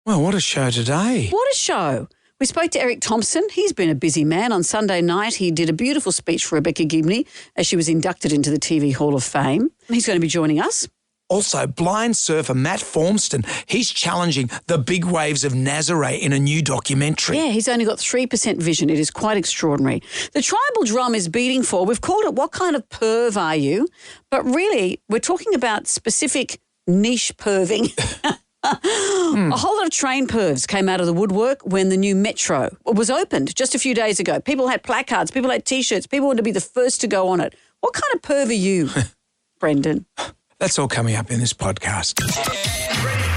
Well, what a show today. What a show. We spoke to Eric Thompson. He's been a busy man. On Sunday night, he did a beautiful speech for Rebecca Gibney as she was inducted into the TV Hall of Fame. He's going to be joining us. Also, blind surfer Matt Formston, he's challenging the big waves of Nazaré in a new documentary. Yeah, he's only got 3% vision. It is quite extraordinary. The tribal drum is beating for. We've called it What Kind of Perv Are You? But really, we're talking about specific niche perving. A whole lot of train pervs came out of the woodwork when the new metro was opened just a few days ago. People had placards, people had T-shirts, people wanted to be the first to go on it. What kind of perv are you, Brendan? That's all coming up in this podcast. Everybody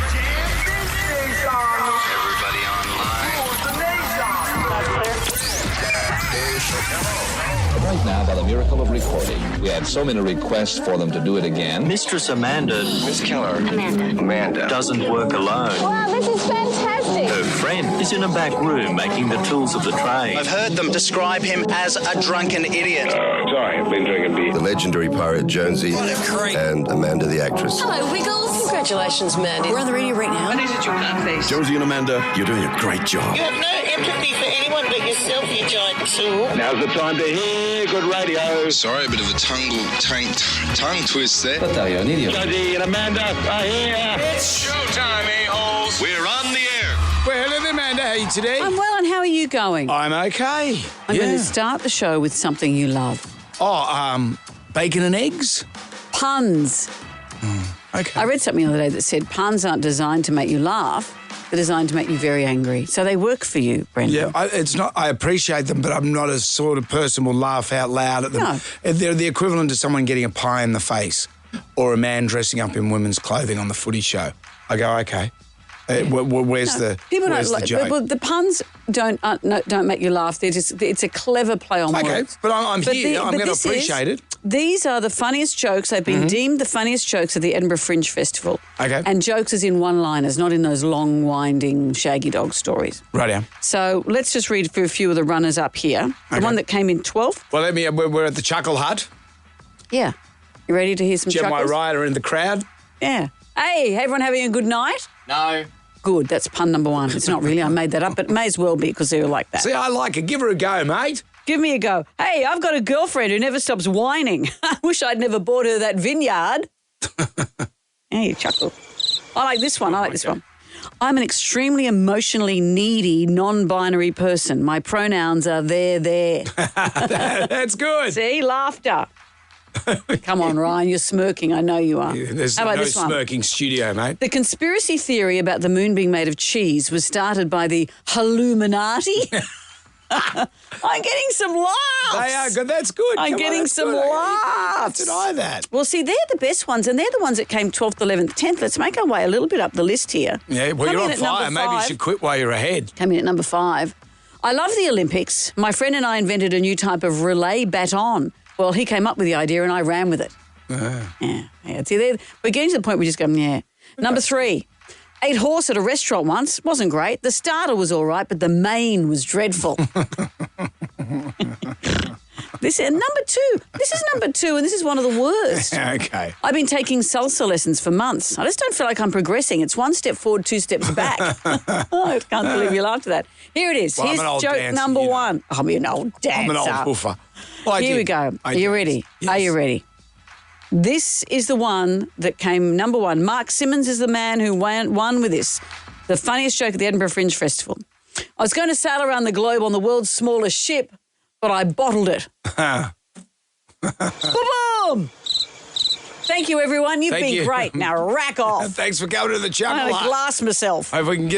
Right now, by the miracle of recording, we had so many requests for them to do it again. Mistress Amanda. Miss Keller. Amanda. Doesn't work alone. Wow, this is fantastic. Her friend is in a back room making the tools of the trade. I've heard them describe him as a drunken idiot. Sorry, I've been drinking beer. The legendary pirate Jonesy and Amanda the actress. Hello, Wiggles. Congratulations, Mandy. We're on the radio right now. What is it, you can't face? Jonesy and Amanda, you're doing a great job. You have no empathy for anyone but yourself, you giant tool. Now's the time to hear good radio. Sorry, a bit of a tongue twist there. Jonesy and Amanda are here. It's showtime, a-holes. We're on the air. Well, hello there, Amanda. How are you today? I'm well, and how are you going? I'm okay. I'm going to start the show with something you love. Bacon and eggs? Puns. Okay. I read something the other day that said puns aren't designed to make you laugh. They're designed to make you very angry. So they work for you, Brendan. Yeah, it's not. I appreciate them, but I'm not a sort of person who will laugh out loud at them. No. They're the equivalent to someone getting a pie in the face or a man dressing up in women's clothing on the footy show. I go, okay. Where's the joke? But the puns don't make you laugh. They're just, it's a clever play on Okay, words. but I'm here. I'm going to appreciate it. These are the funniest jokes. They've been deemed the funniest jokes at the Edinburgh Fringe Festival. Okay. And jokes as in one-liners, not in those long, winding, shaggy dog stories. Right, yeah. So let's just read for a few of the runners up here. The one that came in 12th. Well, we're at the Chuckle Hut. Yeah. You ready to hear some Gemini chuckles? Ryder in the crowd. Yeah. Hey, everyone having a good night? No. Good. That's pun number one. It's not really. I made that up, but it may as well be because they're like that. See, I like it. Give her a go, mate. Give me a go. Hey, I've got a girlfriend who never stops whining. I wish I'd never bought her that vineyard. Yeah, you chuckle. I like this one. I'm an extremely emotionally needy, non-binary person. My pronouns are there. That's good. See, laughter. Come on, Ryan, you're smirking. I know you are. Yeah, there's How about no this one? smirking studio, mate. The conspiracy theory about the moon being made of cheese was started by the Illuminati. I'm getting some laughs. They are good. That's good. I'm Come on, getting that's some good. laughs. You can't deny that. Well, see, they're the best ones, and they're the ones that came 12th, 11th, 10th. Let's make our way a little bit up the list here. Yeah, well, Coming you're in on at fire. number Maybe you 5. should quit while you're ahead. Coming in at number 5. I love the Olympics. My friend and I invented a new type of relay baton. Well, he came up with the idea, and I ran with it. Yeah. See, we're getting to the point where we just go, yeah. Number 3. Ate horse at a restaurant once. Wasn't great. The starter was all right, but the main was dreadful. This is number 2. This is number 2, and this is one of the worst. Okay. I've been taking salsa lessons for months. I just don't feel like I'm progressing. It's 1 step forward, 2 steps back. I can't believe you laughed at that. Here it is. Well, I'm Here's an old joke dancer, number you know. 1. I'm an old dancer. I'm an old woofer. Well, Here we go. Are you ready? Yes. Are you ready? This is the one that came number 1. Mark Simmons is the man who won with this. The funniest joke at the Edinburgh Fringe Festival. I was going to sail around the globe on the world's smallest ship, but I bottled it. Boom! Thank you, everyone. You've been great. Now rack off. Thanks for coming to the Chuckle I'm going Hut. to glass myself. If we can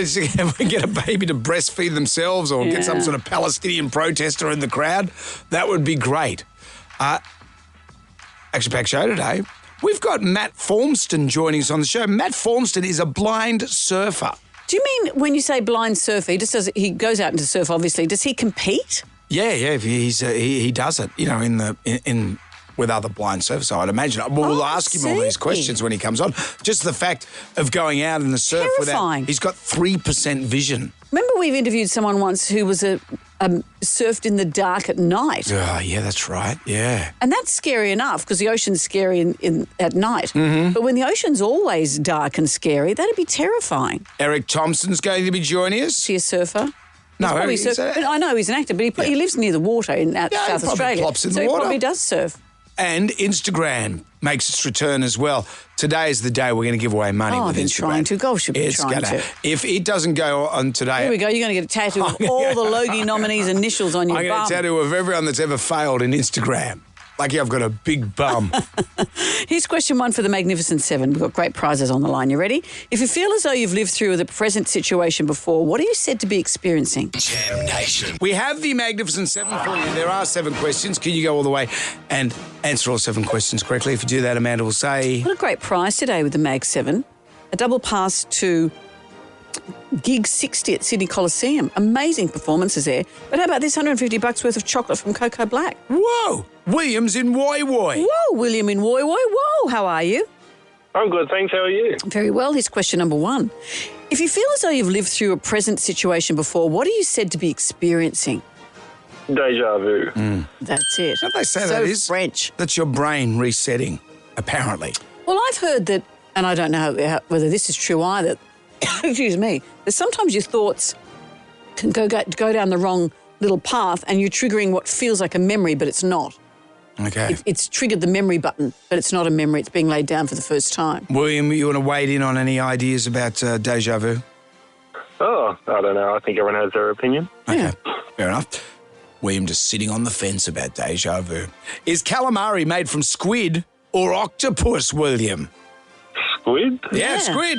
get a baby to breastfeed themselves or get some sort of Palestinian protester in the crowd, that would be great. Action-packed show today. We've got Matt Formston joining us on the show. Matt Formston is a blind surfer. Do you mean when you say blind surfer, he goes out into surf, obviously. Does he compete? Yeah, he does it, you know, in with other blind surfers, I'd imagine. We'll ask him all these questions when he comes on. Just the fact of going out in the surf Terrifying. he's got 3% vision. Remember we've interviewed someone once who was a surfed in the dark at night. Oh, yeah, that's right. Yeah. And that's scary enough because the ocean's scary at night. Mm-hmm. But when the ocean's always dark and scary, that'd be terrifying. Eric Thompson's going to be joining us. Is he a surfer? No, Probably surf. But I know he's an actor, but he lives near the water in South Australia. Plops in so the water. He probably does surf. And Instagram makes its return as well. Today is the day we're going to give away money with I've been Instagram. trying to. Gosh, you've been trying to. If it doesn't go on today... Here we go. You're going to get a tattoo of all the Logie nominees' initials on your bum. I'm going to tattoo of everyone that's ever failed in Instagram. Lucky I've got a big bum. Here's question 1 for the Magnificent Seven. We've got great prizes on the line. You ready? If you feel as though you've lived through the present situation before, what are you said to be experiencing? Jam Nation. We have the Magnificent Seven for you. There are 7 questions. Can you go all the way and answer all 7 questions correctly? If you do that, Amanda will say... What a great prize today with the Mag 7. A double pass to Gig 60 at Sydney Coliseum. Amazing performances there. But how about this $150 worth of chocolate from Coco Black? Whoa! William's in Woi Woi. Whoa, William in Woi Woi. Whoa, how are you? I'm good, thanks. How are you? Very well. Here's question number 1. If you feel as though you've lived through a present situation before, what are you said to be experiencing? Deja vu. That's it. How do they say so that is? French. That's your brain resetting, apparently. Well, I've heard that, and I don't know whether this is true either, excuse me, that sometimes your thoughts can go down the wrong little path and you're triggering what feels like a memory, but it's not. Okay. It's triggered the memory button, but it's not a memory. It's being laid down for the first time. William, you want to wade in on any ideas about deja vu? Oh, I don't know. I think everyone has their opinion. Okay, Yeah. fair enough. William just sitting on the fence about deja vu. Is calamari made from squid or octopus, William? Squid? Yeah, squid.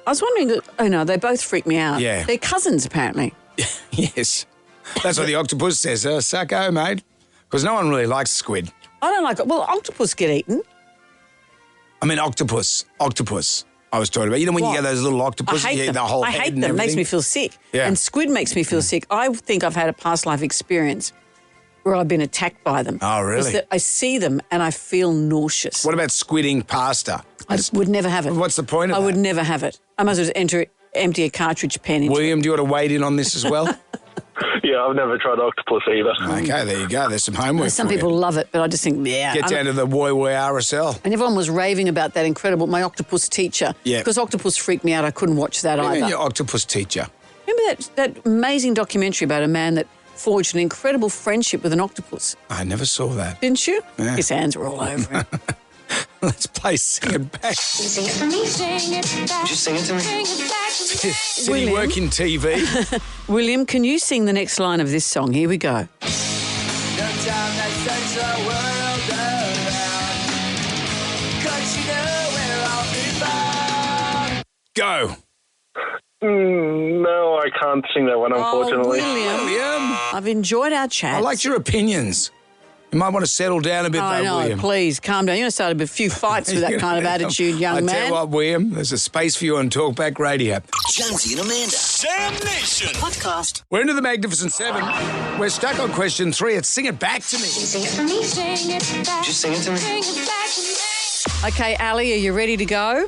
I was wondering, oh no, they both freak me out. Yeah. They're cousins, apparently. Yes. That's what the octopus says. Sucko, mate. Because no one really likes squid. I don't like it. Well, octopus get eaten. I mean, octopus. I was talking about. You know when you get those little octopuses, I hate them. the whole I head hate and them. It makes everything? me feel sick. Yeah. And squid makes me feel sick. I think I've had a past life experience where I've been attacked by them. Oh, really? Is that I see them and I feel nauseous. What about squidding pasta? I would never have it. What's the point of I that? would never have it. I might as well empty a cartridge pen into William, do you want to wade in on this as well? Yeah, I've never tried octopus either. Okay, there you go. There's some homework Some for you. people love it, but I just think, Get down to the Woi Woi RSL. And everyone was raving about that incredible, my octopus teacher. Yeah. Because octopus freaked me out. I couldn't watch that What do you either. mean your octopus teacher? Remember that amazing documentary about a man that forged an incredible friendship with an octopus? I never saw that. Didn't you? Yeah. His hands were all over him. Let's play Sing It Back. Sing it for me, sing it back. Just sing it to me. Sing it back to me. City William? work in TV. William, can you sing the next line of this song? Here we go. Go. No, I can't sing that one, unfortunately. Oh, William. I've enjoyed our chat. I liked your opinions. You might want to settle down a bit, I though, know, William. please, calm down. You're going to start a few fights with that kind of attitude, young I man. tell you what, William, there's a space for you on Talkback Radio. Jonesy and Amanda. Jam Nation. Podcast. We're into the Magnificent Seven. We're stuck on question 3. It's Sing It Back to Me. Sing it for me, sing it back. Just sing it to me. Sing it back to me. Okay, Ali, are you ready to go?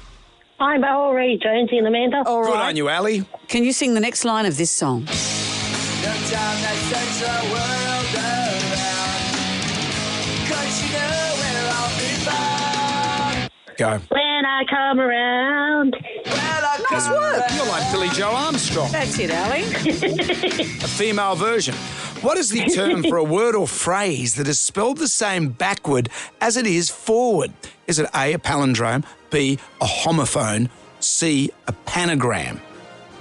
I'm all ready, Jonesy and Amanda. All Good right. on you, Ali. Can you sing the next line of this song? Go. When I come around. Nice work. You're like Billy Joe Armstrong, That's it, Ali. a female version. What is the term for a word or phrase that is spelled the same backward as it is forward? Is it A, a palindrome, B, a homophone, C, a panagram?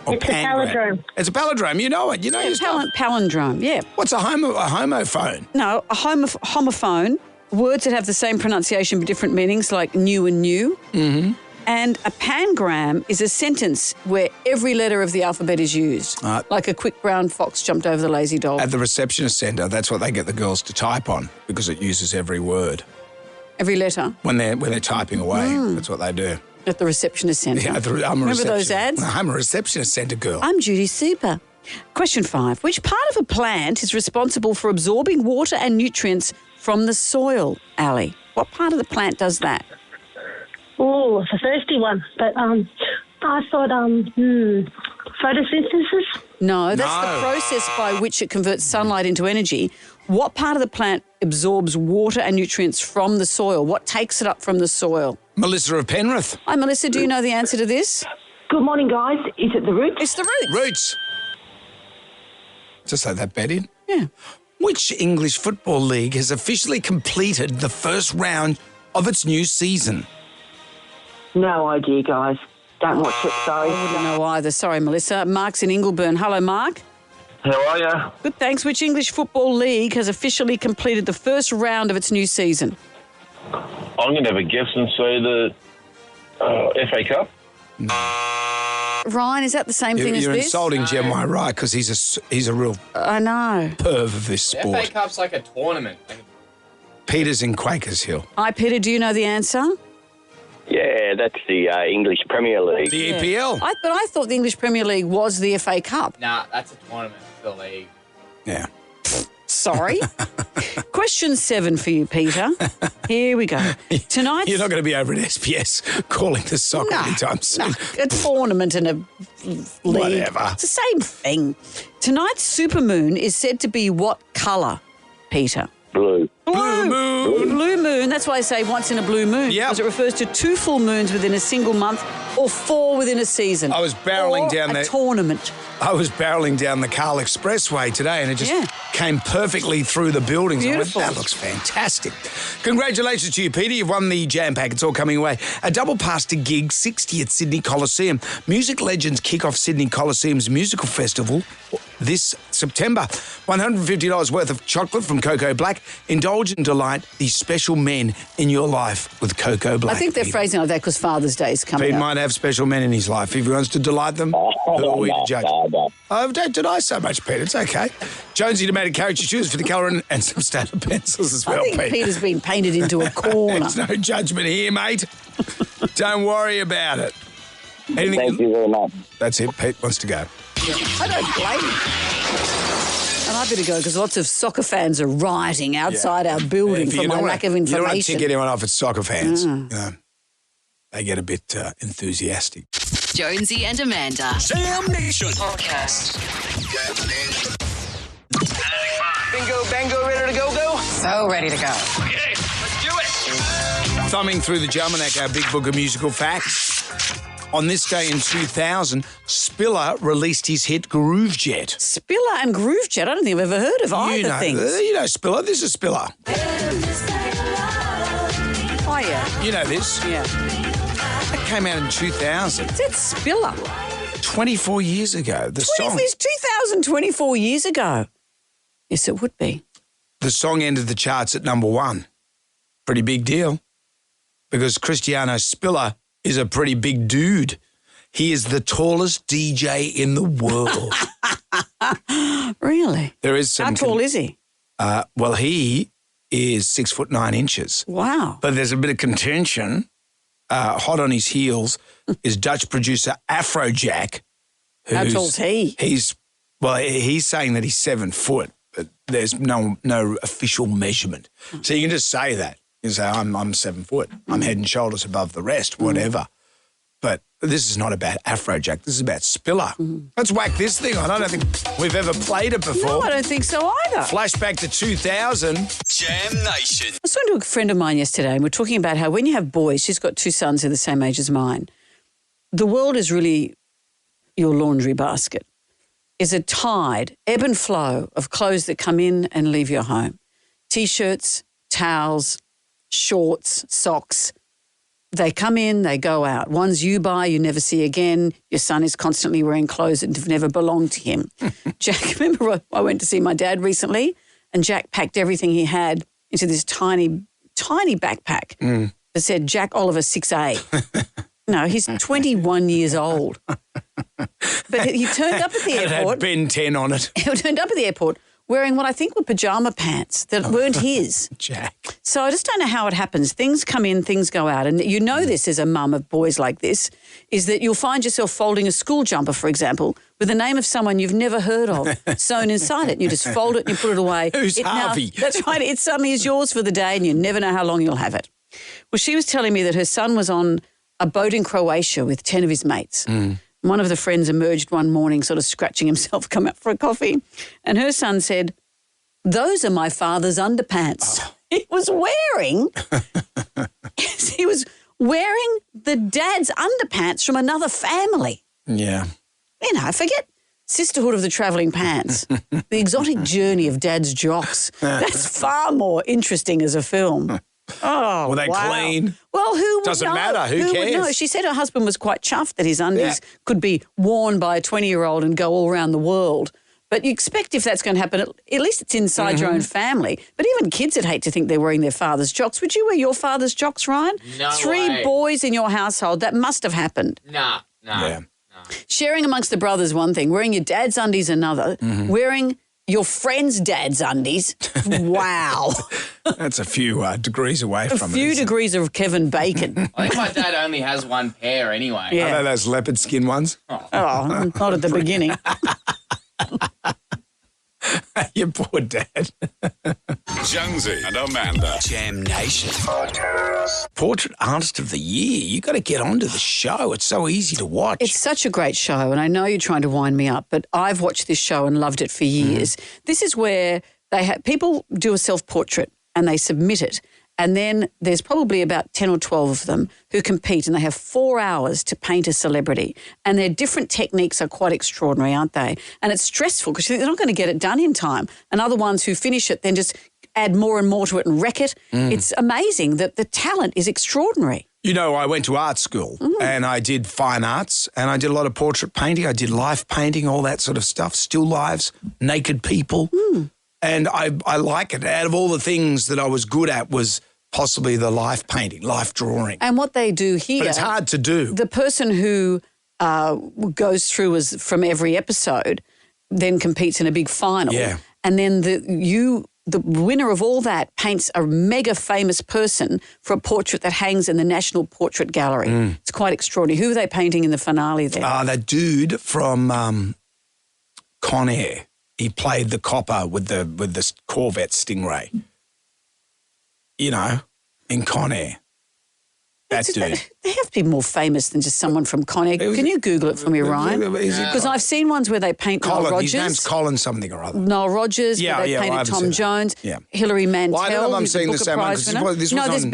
Or It's a palindrome. It's a palindrome. You know it. You know your stuff. Palindrome, yeah. What's a homophone? No, a homophone, words that have the same pronunciation but different meanings, like new and new. Mm-hmm. And a pangram is a sentence where every letter of the alphabet is used. Like a quick brown fox jumped over the lazy dog. At the receptionist centre, that's what they get the girls to type on because it uses every word. Every letter When they're typing away, that's what they do. at the receptionist centre. Yeah, I'm a Remember those reception- ads? I'm a receptionist centre girl. I'm Judy Super. Question 5. Which part of a plant is responsible for absorbing water and nutrients from the soil, Ali? What part of the plant does that? Oh, it's a thirsty one. But I thought, Photosynthesis? No, that's No. the process by which it converts sunlight into energy. What part of the plant absorbs water and nutrients from the soil? What takes it up from the soil? Melissa of Penrith. Hi, Melissa. Do you know the answer to this? Good morning, guys. Is it the roots? It's the roots. Roots. Just like that, Betty. Yeah. Which English football league has officially completed the first round of its new season? No idea, guys. Don't watch it, sorry. I wouldn't know either. Sorry, Melissa. Mark's in Ingleburn. Hello, Mark. How are you? Good, thanks. Which English football league has officially completed the first round of its new season? I'm going to have a guess and say the FA Cup. Ryan, is that the same thing as You're this? insulting Jem White, right? Because he's a real I know. perv of this sport. FA Cup's like a tournament. Peter's in Quakers Hill. Hi, Peter. Do you know the answer? Yeah, that's the English Premier League. The EPL. But I thought the English Premier League was the FA Cup. Nah, that's a tournament for the league. Yeah. Sorry. Question 7 for you, Peter. Here we go. Tonight. You're not going to be over at SPS calling this soccer anytime soon. A tournament and a league. Whatever. It's the same thing. Tonight's supermoon is said to be what colour, Peter? Blue. Blue moon. Blue moon. That's why I say once in a blue moon. Yep. Because it refers to 2 full moons within a single month or 4 within a season. I was barreling down a there. tournament. I was barreling down the Carl Expressway today and it just came perfectly through the buildings. Beautiful. I went, that looks fantastic. Congratulations to you, Peter. You've won the Jam Pack. It's all coming away. A double pass to gig 60 at Sydney Coliseum. Music legends kick off Sydney Coliseum's musical festival this September. $150 worth of chocolate from Cocoa Black. Indulge and delight the special men in your life with Cocoa Black. I think they're Peter. phrasing like that because Father's Day is coming Pete up. might have special men in his life. If he wants to delight them, who are we to judge? Oh, don't deny so much, Pete. It's okay. Jonesy demanded character shoes for the colour and some Staedtler pencils as well, I think Pete. Peter's been painted into a corner. There's no judgment here, mate. Don't worry about it. Anything? Thank you very much. That's it. Pete wants to go. I don't blame him. And I better go because lots of soccer fans are rioting outside our building for my lack of You don't want to information. tick anyone off. It's soccer fans. You know, they get a bit enthusiastic. Jonesy and Amanda. Jam Nation Podcast. Bingo, bango, ready to go? So ready to go. Okay, let's do it. Thumbing through the Almanac, our big book of musical facts. On this day in 2000, Spiller released his hit Groove Jet. Spiller and Groove Jet. I don't think I've ever heard of either things. You know Spiller. This is Spiller. Oh, yeah. You know this. Yeah. That came out in 2000. Is that Spiller? 24 years ago. The song. It's 2024 years ago. Yes, it would be. The song ended the charts at number 1. Pretty big deal. Because Cristiano Spiller is a pretty big dude. He is the tallest DJ in the world. Really? There is some. How tall is he? Well, he is 6'9". Wow. But there's a bit of contention. Hot on his heels is Dutch producer Afrojack. How tall's he? He's saying that he's 7 foot, but there's no official measurement. So you can just say that. You say, I'm 7 foot. I'm head and shoulders above the rest, whatever. But this is not about Afrojack. This is about Spiller. Let's whack this thing on. I don't think we've ever played it before. No, I don't think so either. Flashback to 2000. Jam Nation. I was talking to a friend of mine yesterday and we're talking about how when you have boys, she's got 2 sons who are the same age as mine, the world is really your laundry basket. Is a tide, ebb and flow of clothes that come in and leave your home. T-shirts, towels, shorts, socks. They come in, they go out. Ones you buy, you never see again. Your son is constantly wearing clothes that have never belonged to him. Jack, remember I went to see my dad recently and Jack packed everything he had into this tiny, tiny backpack that said Jack Oliver 6A. No, he's 21 years old. But he turned up at the It airport. had Ben 10 on it. He turned up at the airport wearing what I think were pajama pants that weren't his. Jack. So I just don't know how it happens. Things come in, things go out. And you know this as a mum of boys like this, is that you'll find yourself folding a school jumper, for example, with the name of someone you've never heard of sewn inside it. And you just fold it and you put it away. Who's Harvey? That's right. It suddenly is yours for the day and you never know how long you'll have it. Well, she was telling me that her son was on a boat in Croatia with 10 of his mates. One of the friends emerged one morning sort of scratching himself, come out for a coffee, and her son said, "Those are my father's underpants." Oh. He was wearing the dad's underpants from another family. Yeah. You know, forget Sisterhood of the Travelling Pants, the exotic journey of dad's jocks. That's far more interesting as a film. Oh, were they clean? Well, who would Doesn't know? matter. Who cares? Would know? She said her husband was quite chuffed that his undies could be worn by a 20-year-old and go all around the world. But you expect if that's going to happen, at least it's inside your own family. But even kids would hate to think they're wearing their father's jocks. Would you wear your father's jocks, Ryan? No 3 way. boys in your household, that must have happened. Nah. Yeah. Sharing amongst the brothers, one thing. Wearing your dad's undies, another. Wearing your friend's dad's undies. Wow. That's a few degrees away from it. A few degrees of Kevin Bacon. I think my dad only has one pair anyway. Yeah. I know those leopard skin ones. Oh, not at the beginning. Your poor dad. Jonesy and Amanda. Jam Nation. Portrait Artist of the Year. You got to get onto the show. It's so easy to watch. It's such a great show, and I know you're trying to wind me up, but I've watched this show and loved it for years. This is where people do a self-portrait and they submit it. And then there's probably about 10 or 12 of them who compete, and they have 4 hours to paint a celebrity. And their different techniques are quite extraordinary, aren't they? And it's stressful because they're not going to get it done in time. And other ones who finish it then just add more and more to it and wreck it. It's amazing that the talent is extraordinary. You know, I went to art school and I did fine arts and I did a lot of portrait painting. I did life painting, all that sort of stuff, still lives, naked people. And I like it. Out of all the things that I was good at was possibly the life painting, life drawing. And what they do here... But it's hard to do. The person who goes through from every episode then competes in a big final. Yeah. And then the winner of all that paints a mega famous person for a portrait that hangs in the National Portrait Gallery. It's quite extraordinary. Who are they painting in the finale there? That dude from Con Air. He played the copper with the Corvette Stingray. You know, in Con Air. That dude. They have to be more famous than just someone from Con Air. Can you Google it for me, Ryan? Because I've seen ones where they paint Noel Rogers. His name's Colin something or other. Noel Rogers, where they painted Tom Jones, Hilary Mantel. Well, I don't know if I'm seeing the same one.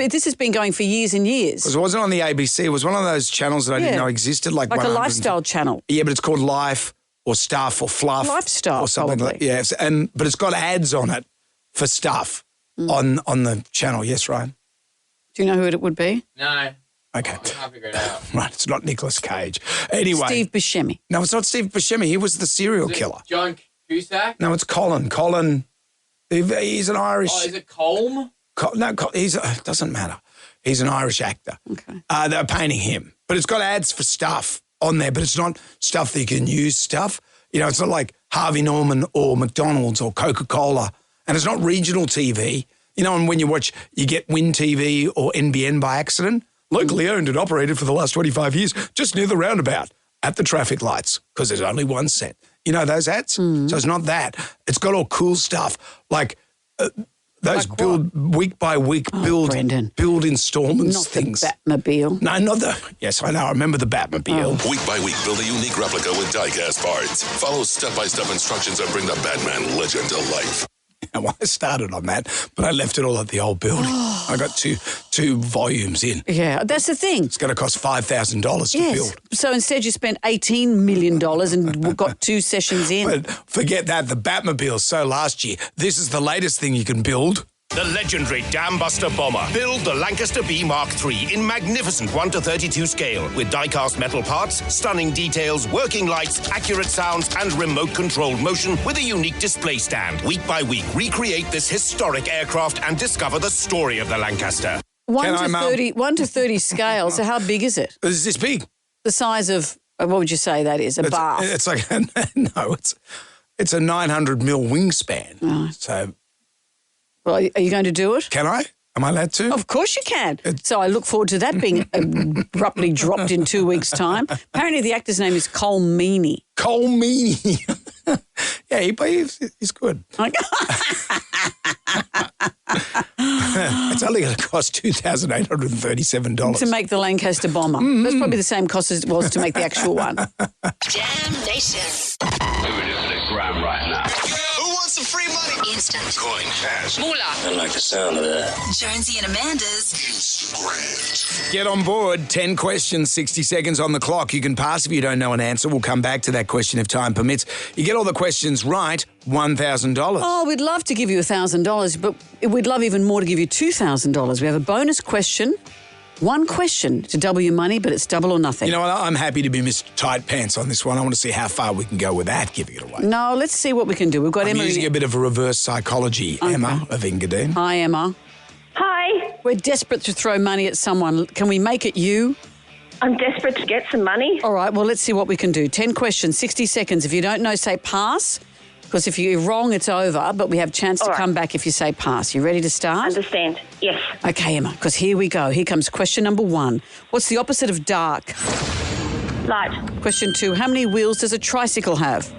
This has been going for years and years. Because it wasn't on the ABC. It was one of those channels that I didn't know existed. Like a lifestyle channel. Yeah, but it's called Life or Stuff or Fluff. Lifestyle, or something probably. Yes, but it's got ads on it for stuff on the channel. Yes, Ryan? Do you know who it would be? No. Okay. I can't figure it out. Right, it's not Nicolas Cage. Anyway. Steve Buscemi. No, it's not Steve Buscemi. He was the serial killer. John Cusack? No, it's Colin. Colin, he's an Irish... Oh, is it Colm? It doesn't matter. He's an Irish actor. Okay. They're painting him. But it's got ads for stuff on there, but it's not stuff that you can use stuff. You know, it's not like Harvey Norman or McDonald's or Coca-Cola. And it's not regional TV. You know, and when you watch, you get Win TV or NBN by accident. Locally owned and operated for the last 25 years, just near the roundabout, at the traffic lights, because there's only one set. You know those ads? So it's not that. It's got all cool stuff, like those like build week by week build installments not things. Not the Batmobile. No, not the. Yes, I know. I remember the Batmobile. Week by week, build a unique replica with die-cast parts. Follow step-by-step instructions and bring the Batman legend to life. Well, I started on that, but I left it all at the old building. I got two volumes in. Yeah, that's the thing. It's going to cost $5,000 to build. So instead you spent $18 million and got 2 sessions in. But forget that. The Batmobile. So last year, this is the latest thing you can build. The legendary Dambuster Bomber. Build the Lancaster B Mark III in magnificent 1:32 scale with die-cast metal parts, stunning details, working lights, accurate sounds, and remote-controlled motion with a unique display stand. Week by week, recreate this historic aircraft and discover the story of the Lancaster. 1 to 30 scale. So how big is it? Is this big? The size of, what would you say that is? A bath? It's like, no, it's a 900 mil wingspan. Oh. So... Well, are you going to do it? Can I? Am I allowed to? Of course you can. So I look forward to that being abruptly dropped in 2 weeks' time. Apparently the actor's name is Cole Meany. Cole Meany. Yeah, he's good. It's only going to cost $2,837. To make the Lancaster bomber. That's probably the same cost as it was to make the actual one. Jam Nation. We're just a gram right now. Who wants some free money? Instant. Coin, cash. Moolah. I like the sound of that. Jonesy and Amanda's Instagram. Get on board. 10 questions, 60 seconds on the clock. You can pass if you don't know an answer. We'll come back to that question if time permits. You get all the questions right, $1,000. Oh, we'd love to give you $1,000, but we'd love even more to give you $2,000. We have a bonus question. One question to double your money, but it's double or nothing. You know what? I'm happy to be Mr. Tight Pants on this one. I want to see how far we can go without giving it away. No, let's see what we can do. We've got I'm Emma. using a bit of a reverse psychology. Okay. Emma of Engadine. Hi, Emma. Hi. We're desperate to throw money at someone. Can we make it you? I'm desperate to get some money. All right, well, let's see what we can do. 10 questions, 60 seconds. If you don't know, say pass, because if you're wrong, it's over, but we have a chance to come back if you say pass. You ready to start? Understand. Yes. Okay, Emma, because here we go. Here comes question number 1. What's the opposite of dark? Light. Question 2. How many wheels does a tricycle have?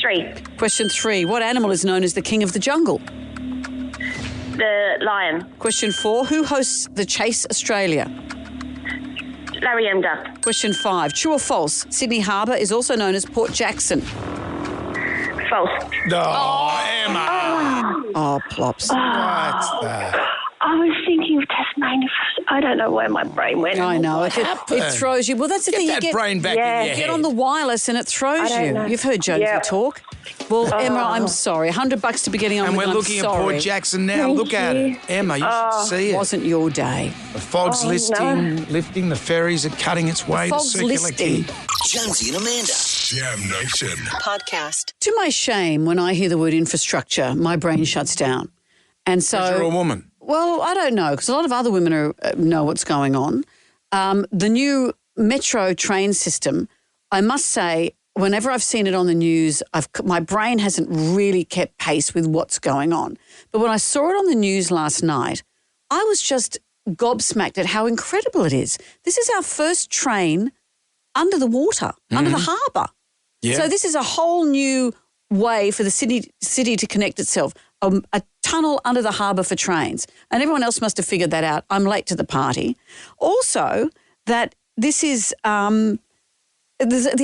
3. Question 3. What animal is known as the king of the jungle? The lion. Question 4. Who hosts the Chase Australia? Larry Emder. Question 5. True or false? Sydney Harbour is also known as Port Jackson. False. Oh, Emma. Oh, plops. What's that? I was thinking of Tasmania. I don't know where my brain went. I know. It throws you. Well, that's the thing. Get that brain back in your head. Get on the wireless and it throws I don't you. know. You've heard Jonesy talk. Well, Emma, I'm sorry. $100 to be getting on And with. we're I'm looking at sorry. Port Jackson now. Thank Look at you. it. Emma, you should see it. Wasn't your day. The fog's lifting. The ferries are cutting its way to Fog's Circular listing. Quay. Jonesy and Amanda. Jam Nation. podcast. To my shame, when I hear the word infrastructure, my brain shuts down. And so... You're a woman. Well, I don't know, because a lot of other women know what's going on. The new metro train system, I must say, whenever I've seen it on the news, my brain hasn't really kept pace with what's going on. But when I saw it on the news last night, I was just gobsmacked at how incredible it is. This is our first train under the water, under the harbour. Yeah. So this is a whole new way for the city to connect itself, a tunnel under the harbour for trains. And everyone else must have figured that out. I'm late to the party. Also, that this is the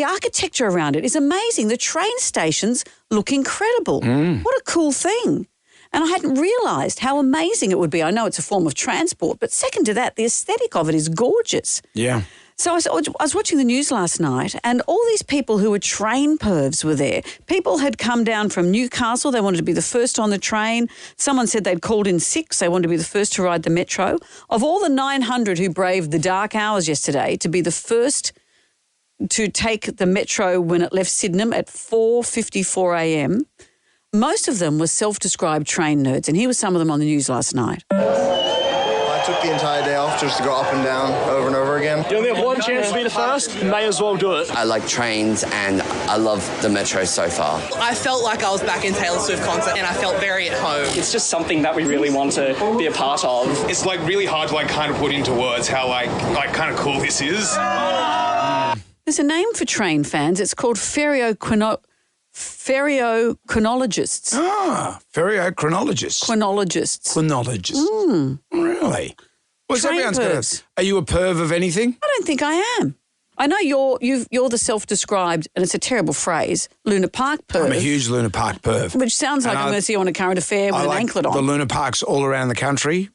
architecture around it is amazing. The train stations look incredible. What a cool thing. And I hadn't realised how amazing it would be. I know it's a form of transport, but second to that, the aesthetic of it is gorgeous. Yeah. So I was watching the news last night and all these people who were train pervs were there. People had come down from Newcastle. They wanted to be the first on the train. Someone said they'd called in sick. They wanted to be the first to ride the metro. Of all the 900 who braved the dark hours yesterday to be the first to take the metro when it left Sydenham at 4:54 a.m., most of them were self-described train nerds, and here were some of them on the news last night. I took the entire day off just to go up and down over and over again. You only have one chance to be the first, may as well do it. I like trains and I love the metro so far. I felt like I was back in Taylor Swift concert and I felt very at home. It's just something that we really want to be a part of. It's like really hard to like kind of put into words how like kind of cool this is. There's a name for train fans. It's called ferriochronologists. Ah, ferriochronologists. Chronologists. Really? Well, Train everyone's pervs. are you a perv of anything? I don't think I am. I know you're the self-described, and it's a terrible phrase, Luna Park perv. I'm a huge Luna Park perv. Which sounds like I'm going to see you on a current affair with an anklet on. The Luna Parks all around the country.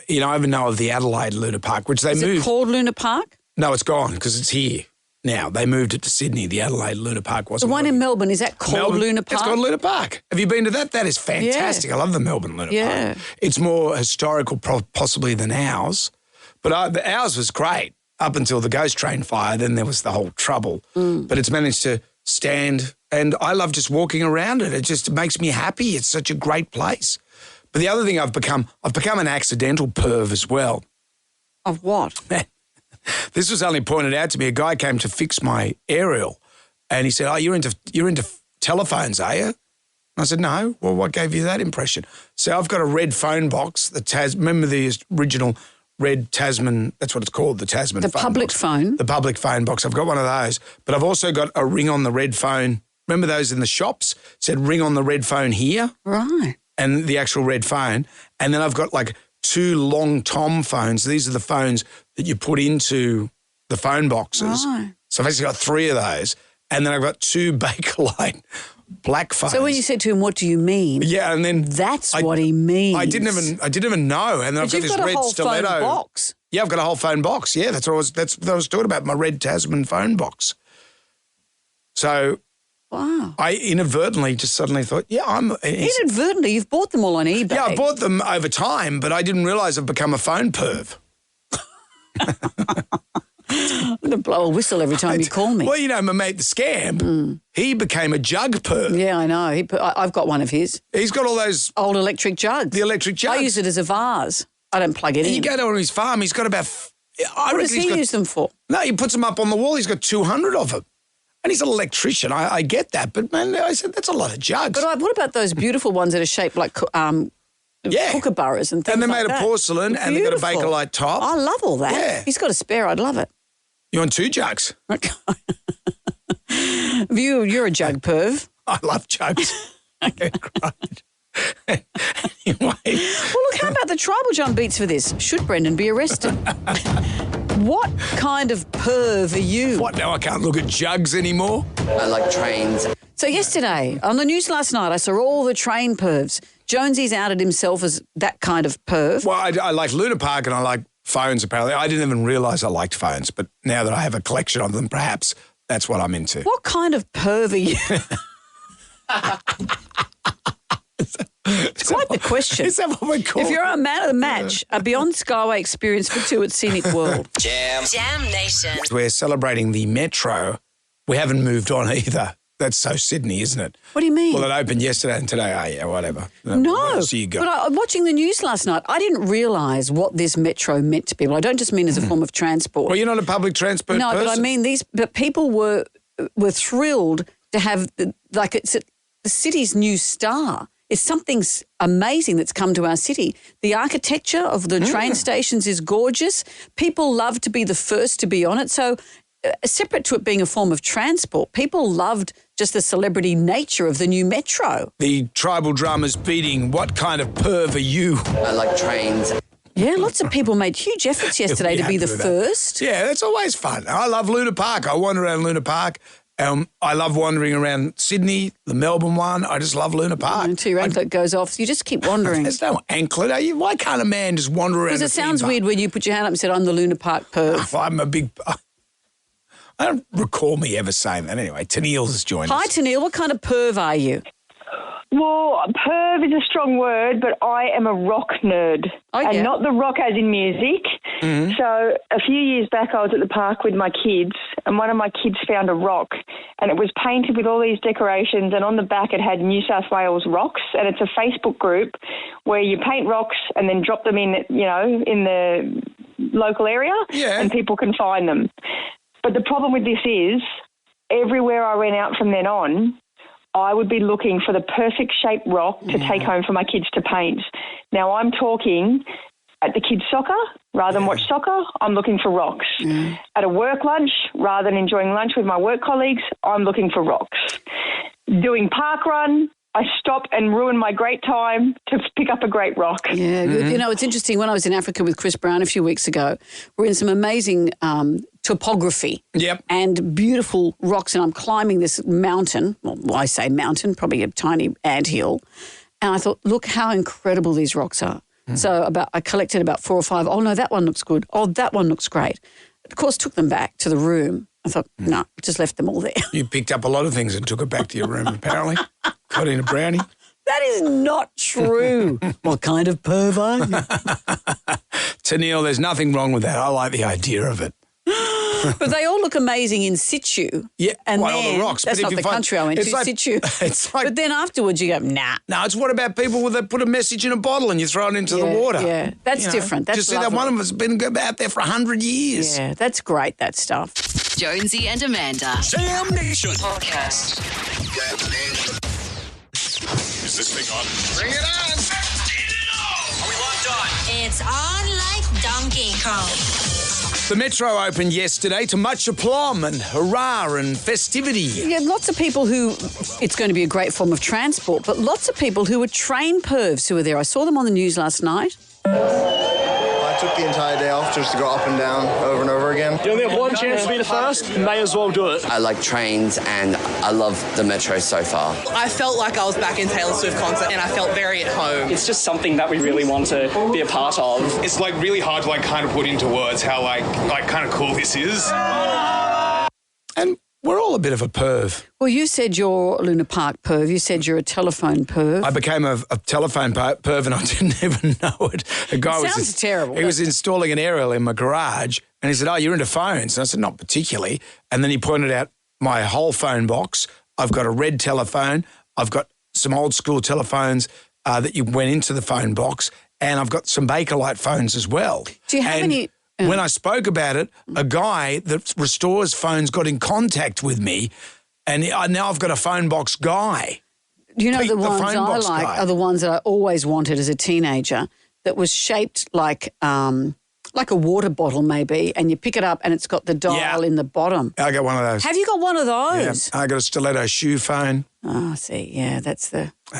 You know, I even know of the Adelaide Luna Park, which they moved. Is it called Luna Park? No, it's gone because it's here now. They moved it to Sydney. The Adelaide Luna Park wasn't. The one in Melbourne, is that called Luna Park? It's called Luna Park. Have you been to that? That is fantastic. Yeah. I love the Melbourne Luna Park. It's more historical possibly than ours. But ours was great up until the ghost train fire. Then there was the whole trouble. But it's managed to stand, and I love just walking around it. It just makes me happy. It's such a great place. But the other thing I've become an accidental perv as well. Of what? This was only pointed out to me. A guy came to fix my aerial, and he said, "Oh, you're into telephones, are you?" And I said, "No." Well, what gave you that impression? So I've got a red phone box. Remember the original red Tasman? That's what it's called, the Tasman. The phone public box. phone. The public phone box. I've got one of those, but I've also got a ring on the red phone. Remember those in the shops? It said ring on the red phone here. Right. and the actual red phone. And then I've got like 2 long Tom phones. These are the phones that you put into the phone boxes. Right. So I've actually got 3 of those. And then I've got 2 Bakelite black phones. So when you said to him, what do you mean? Yeah, and then that's what he means. I didn't even know. And then I've got this red stiletto. Phone box. Yeah, I've got a whole phone box. Yeah, that's what I was talking about, my red Tasman phone box. So wow. I inadvertently just suddenly thought, Inadvertently, you've bought them all on eBay. Yeah, I bought them over time, but I didn't realise I've become a phone perv. I'm going to blow a whistle every time you call me. Well, you know, my mate, the Scamp, he became a jug perv. Yeah, I know. I've got one of his. He's got all those... old electric jugs. The electric jugs. I use it as a vase. I don't plug it in. You go down on his farm, he's got about... What does he use them for? No, he puts them up on the wall. He's got 200 of them. And he's an electrician. I get that. But, man, I said, that's a lot of jugs. But what about those beautiful ones that are shaped like kookaburras and things and they're like made that? of porcelain and they've got a Bakelite top. I love all that. Yeah. He's got a spare. I'd love it. You want 2 jugs? You're a jug perv. I love jugs. Okay, great. Anyway. Well, look, how about the tribal jump beats for this? Should Brendan be arrested? What kind of perv are you? What, now I can't look at jugs anymore? I like trains. So yesterday, on the news last night, I saw all the train pervs. Jonesy's outed himself as that kind of perv. Well, I like Luna Park and I like phones, apparently. I didn't even realise I liked phones, but now that I have a collection of them, perhaps that's what I'm into. What kind of perv are you? It's quite the question. Is that what we call If you're a man of the match, a Beyond Skyway experience for 2 at Scenic World. Jam Nation. We're celebrating the Metro. We haven't moved on either. That's so Sydney, isn't it? What do you mean? Well, it opened yesterday and today. Oh, yeah, whatever. No, What else do you got? but I'm watching the news last night. I didn't realise what this Metro meant to people. I don't just mean as a form of transport. Well, you're not a public transport person? No, but I mean but people were thrilled to have, it's the city's new star. It's something amazing that's come to our city. The architecture of the train stations is gorgeous. People love to be the first to be on it. So separate to it being a form of transport, people loved just the celebrity nature of the new Metro. The tribal drama's beating. What kind of perv are you? I like trains. Yeah, lots of people made huge efforts yesterday to be the first. Yeah, that's always fun. I love Luna Park. I wander around Luna Park. I love wandering around Sydney, the Melbourne one. I just love Luna Park. Until your anklet goes off, so you just keep wandering. There's no anklet. Why can't a man just wander around? Because it sounds weird when you put your hand up and said, I'm the Luna Park perv. I'm a big... I don't recall me ever saying that. Anyway, Tennille's has joined us. Hi, Tennille. What kind of perv are you? Well, perv is a strong word, but I am a rock nerd. Oh, yeah. And not the rock as in music. Mm-hmm. So a few years back I was at the park with my kids and one of my kids found a rock and it was painted with all these decorations and on the back it had New South Wales rocks, and it's a Facebook group where you paint rocks and then drop them in, in the local area and people can find them. But the problem with this is everywhere I went out from then on, I would be looking for the perfect shaped rock to take home for my kids to paint. Now, I'm talking at the kids' soccer, rather than watch soccer, I'm looking for rocks. At a work lunch, rather than enjoying lunch with my work colleagues, I'm looking for rocks. Doing park run, I stop and ruin my great time to pick up a great rock. Yeah, it's interesting. When I was in Africa with Chris Brown a few weeks ago, we're in some amazing topography and beautiful rocks, and I'm climbing this mountain. Well, I say mountain, probably a tiny anthill. And I thought, look how incredible these rocks are. So I collected about 4 or 5. Oh, no, that one looks good. Oh, that one looks great. Of course, took them back to the room. I thought, no, just left them all there. You picked up a lot of things and took it back to your room, apparently. Got in a brownie. That is not true. What kind of perv are you? Tennille, there's nothing wrong with that. I like the idea of it. But they all look amazing in situ. Yeah, and all the rocks. That's not the country I went to, situ. It's like, but then afterwards you go, nah. No, it's what about people that put a message in a bottle and you throw it into the water? Yeah, that's different. That's just see that one of us has been out there for 100 years. Yeah, that's great, that stuff. Jonesy and Amanda. Jam Nation Podcast. Is this thing on? Bring it on. Are we locked on? It's on like Donkey Kong. The Metro opened yesterday to much aplomb and hurrah and festivity. Yeah, lots of people who, it's going to be a great form of transport, but lots of people who were trained pervs who were there. I saw them on the news last night. I took the entire day off just to go up and down over and over again. You only have one chance to be the first, may as well do it. I like trains and I love the Metro so far. I felt like I was back in Taylor Swift concert and I felt very at home. It's just something that we really want to be a part of. It's like really hard to like kind of put into words how like kind of cool this is. And we're all a bit of a perv. Well, you said you're a Luna Park perv. You said you're a telephone perv. I became a telephone perv and I didn't even know it. A guy Sounds terrible. He was installing an aerial in my garage and he said, "Oh, you're into phones?" And I said, "Not particularly." And then he pointed out my whole phone box. I've got a red telephone. I've got some old school telephones that you went into the phone box, and I've got some Bakelite phones as well. Do you have any... When I spoke about it, a guy that restores phones got in contact with me, and now I've got a phone box guy. You know, Pete, the ones phone I box like guy. are the ones that I always wanted as a teenager that was shaped like a water bottle maybe, and you pick it up and it's got the dial in the bottom. I got one of those. Have you got one of those? Yeah, I got a stiletto shoe phone. Oh, see, yeah,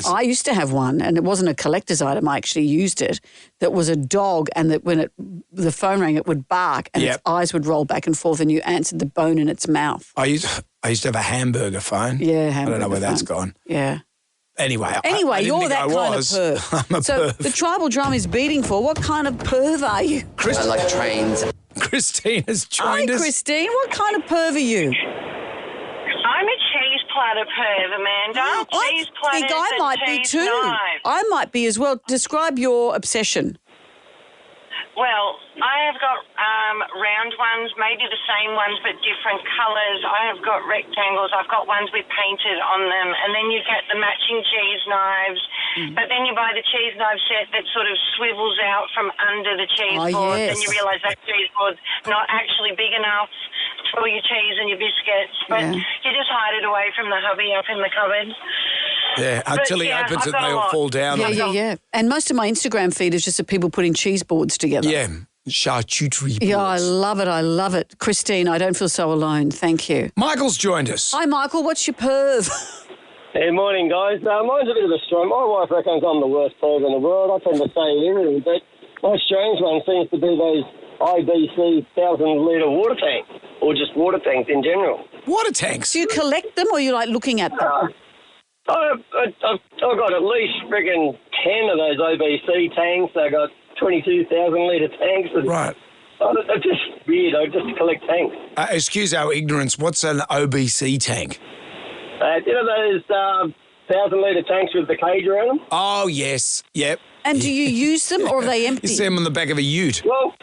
I used to have one, and it wasn't a collector's item. I actually used it. That was a dog, and that when the phone rang, it would bark, and its eyes would roll back and forth, and you answered the bone in its mouth. I used to have a hamburger phone. Yeah, hamburger I don't know where that's phone. gone. Yeah. Anyway, I You're didn't that think kind I of was. perv. I'm a So perv. the tribal drum is beating for. What kind of perv are you? I like trains. Christina's Hi, joined us. Christine. What kind of perv are you? I'm a cheese platter perv, Amanda. Cheese I think platters I might and be cheese too. knives. I might be as well. Describe your obsession. Well, I have got round ones, maybe the same ones but different colours. I have got rectangles. I've got ones with painted on them. And then you get the matching cheese knives. But then you buy the cheese knife set that sort of swivels out from under the cheese board. yes. And you realise that cheese board's not actually big enough for your cheese and your biscuits. But you just hide it away from the hubby up in the cupboard. Yeah, until he opens it, they all fall down. Yeah. And most of my Instagram feed is just of people putting cheese boards together. Yeah, charcuterie boards. Yeah, I love it. Christine, I don't feel so alone. Thank you. Michael's joined us. Hi, Michael. What's your perv? Hey, morning, guys. Mine's a bit of a strange. My wife reckons I'm the worst perv in the world. I tend to say everything, but my strange one seems to be those IBC 1,000-litre water tanks, or just water tanks in general. Water tanks? Do you collect them, or you like looking at them? I've got at least friggin' 10 of those OBC tanks. I got 22,000-litre tanks. Right. It's just weird. I just collect tanks. Excuse our ignorance. What's an OBC tank? You know those 1,000-litre tanks with the cage around them? Oh, yes. Yep. And do you use them, or are they empty? You see them on the back of a ute. Well,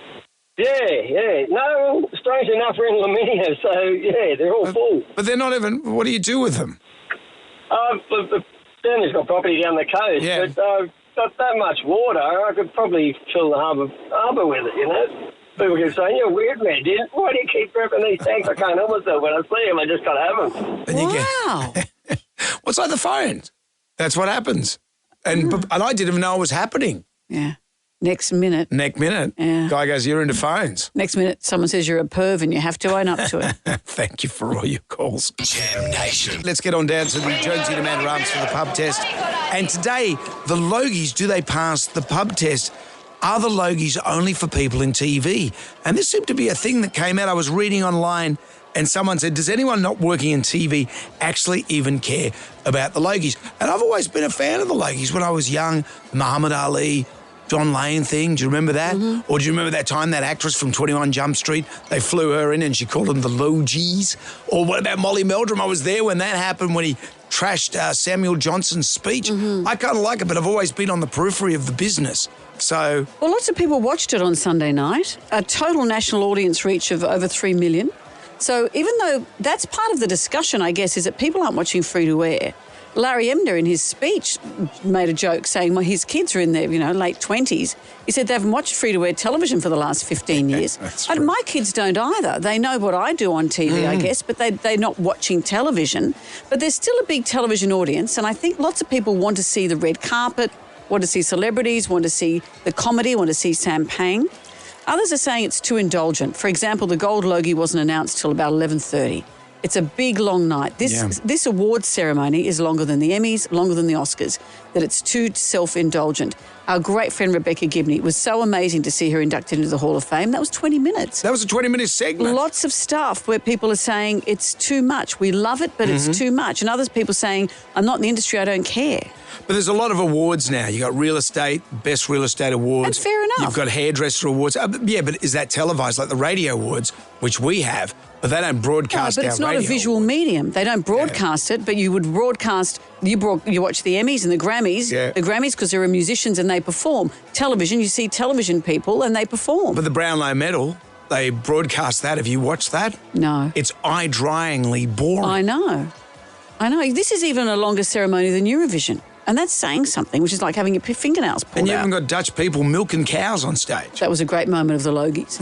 yeah. No, strangely enough, we're in Lavinia, so, yeah, they're all full. But they're not even... What do you do with them? The family's got property down the coast, but got that much water, I could probably fill the harbour with it, you know? People keep saying, "You're a weird man, dude. Why do you keep prepping these tanks?" I can't help myself. When I see them, I just got to have them. Wow. What's like the phone? That's what happens. And I didn't even know it was happening. Yeah. Next minute. Yeah. Guy goes, "You're into phones." Next minute, someone says you're a perv and you have to own up to it. Thank you for all your calls. Jam Nation. Let's get on down to the Jonesy and Amanda Rams for the pub test. And today, the Logies, do they pass the pub test? Are the Logies only for people in TV? And this seemed to be a thing that came out. I was reading online and someone said, does anyone not working in TV actually even care about the Logies? And I've always been a fan of the Logies. When I was young, Muhammad Ali, John Lane thing, do you remember that? Mm-hmm. Or do you remember that time that actress from 21 Jump Street, they flew her in and she called them the Logies? Or what about Molly Meldrum? I was there when that happened, when he trashed Samuel Johnson's speech. Mm-hmm. I kind of like it, but I've always been on the periphery of the business. So, well, lots of people watched it on Sunday night. A total national audience reach of over 3 million. So even though that's part of the discussion, I guess, is that people aren't watching free-to-air. Larry Emder, in his speech, made a joke saying, well, his kids are in their, late 20s. He said they haven't watched free-to-air television for the last 15 years. And my kids don't either. They know what I do on TV, I guess, but they're not watching television. But there's still a big television audience, and I think lots of people want to see the red carpet, want to see celebrities, want to see the comedy, want to see Sam Pang. Others are saying it's too indulgent. For example, the Gold Logie wasn't announced till about 11:30. It's a big, long night. This awards ceremony is longer than the Emmys, longer than the Oscars, that it's too self-indulgent. Our great friend Rebecca Gibney, it was so amazing to see her inducted into the Hall of Fame. That was 20 minutes. That was a 20-minute segment. Lots of stuff where people are saying it's too much. We love it, but it's too much. And others people saying, I'm not in the industry, I don't care. But there's a lot of awards now. You got real estate, best real estate awards. That's fair enough. You've got hairdresser awards. Yeah, but is that televised like the radio awards, which we have? But they don't broadcast but it's not a visual medium. They don't broadcast it, but you would broadcast. You watch the Emmys and the Grammys. Yeah. The Grammys because there are musicians and they perform. Television, you see television people and they perform. But the Brownlow Medal, they broadcast that. Have you watched that? No. It's eye-dryingly boring. I know. This is even a longer ceremony than Eurovision. And that's saying something, which is like having your fingernails pulled out. And you haven't got Dutch people milking cows on stage. That was a great moment of the Logies.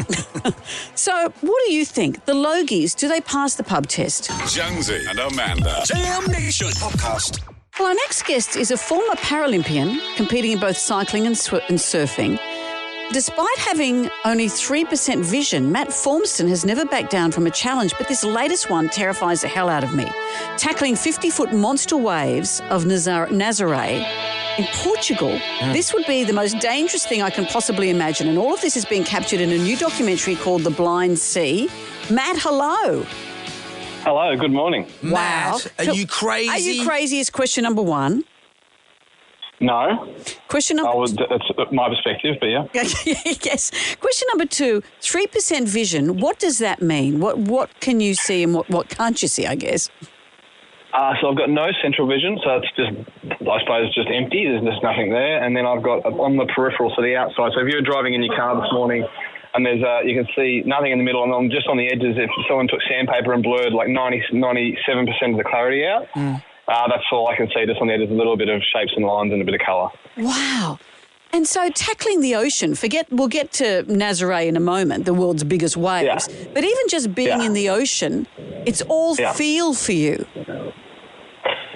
So, what do you think? The Logies, do they pass the pub test? Jonesy and Amanda. Jam Nation Podcast. Well, our next guest is a former Paralympian competing in both cycling and surfing. Despite having only 3% vision, Matt Formston has never backed down from a challenge, but this latest one terrifies the hell out of me. Tackling 50-foot monster waves of Nazaré in Portugal, this would be the most dangerous thing I can possibly imagine, and all of this is being captured in a new documentary called The Blind Sea. Matt, hello. Hello, good morning. Matt, are you crazy? Are you crazy is question number one. No. Question number two. That's my perspective, but yeah. Yes. Question number two, 3% vision, what does that mean? What can you see and what can't you see, I guess? So I've got no central vision, so it's just, I suppose, just empty. There's just nothing there. And then I've got on the peripheral, so the outside. So if you're driving in your car this morning and there's you can see nothing in the middle, and I'm just on the edges. If someone took sandpaper and blurred like 97% of the clarity out, that's all I can see just on the edges, a little bit of shapes and lines and a bit of colour. Wow. And so tackling the ocean, we'll get to Nazaré in a moment, the world's biggest waves. Yeah. But even just being in the ocean, it's all feel for you.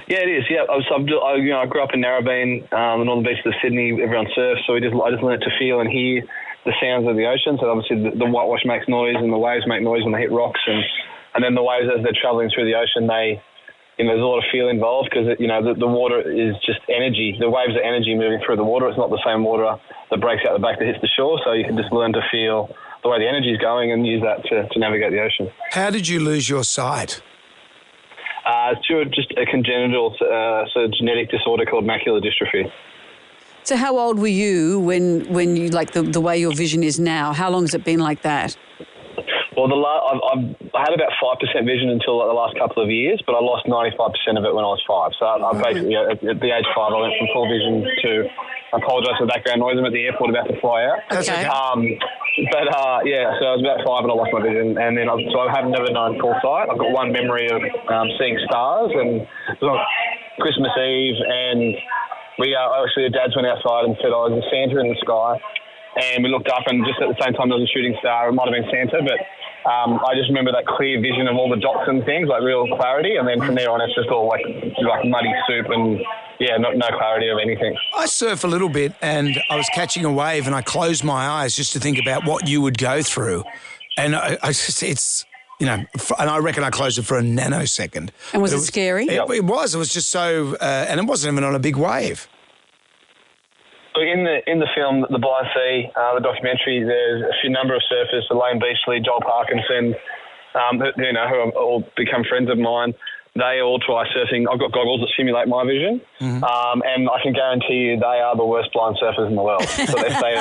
Yeah, it is. Yeah, I grew up in Narrabeen, the northern beaches of Sydney. Everyone surfs, so I just learned to feel and hear the sounds of the ocean. So obviously the whitewash makes noise and the waves make noise when they hit rocks, and then the waves as they're travelling through the ocean, there's a lot of feel involved because the water is just energy. The waves are energy moving through the water. It's not the same water that breaks out the back that hits the shore. So you can just learn to feel the way the energy is going and use that to navigate the ocean. How did you lose your sight? It's just a congenital genetic disorder called macular dystrophy. So how old were you when you, like the way your vision is now? How long has it been like that? Well, I had about 5% vision until the last couple of years, but I lost 95% of it when I was 5. So I basically, at the age 5, I went from full vision to, I apologise for the background noise, I'm at the airport about to fly out. Okay. So I was about 5 and I lost my vision, and then I have never known full sight. I've got one memory of seeing stars, and it was on Christmas Eve, and actually the dads went outside and said, there's a Santa in the sky. And we looked up, and just at the same time there was a shooting star. It might have been Santa, but I just remember that clear vision of all the dots and things, like real clarity. And then from there on, it's just all like muddy soup and, no clarity of anything. I surf a little bit, and I was catching a wave, and I closed my eyes just to think about what you would go through. And and I reckon I closed it for a nanosecond. And was it scary? It was. It was just so, and it wasn't even on a big wave. In the film, The Blind Sea, the documentary, there's a few number of surfers, Elaine Beachley, Joel Parkinson, who have all become friends of mine. They all try surfing. I've got goggles that simulate my vision, and I can guarantee you they are the worst blind surfers in the world. So they stay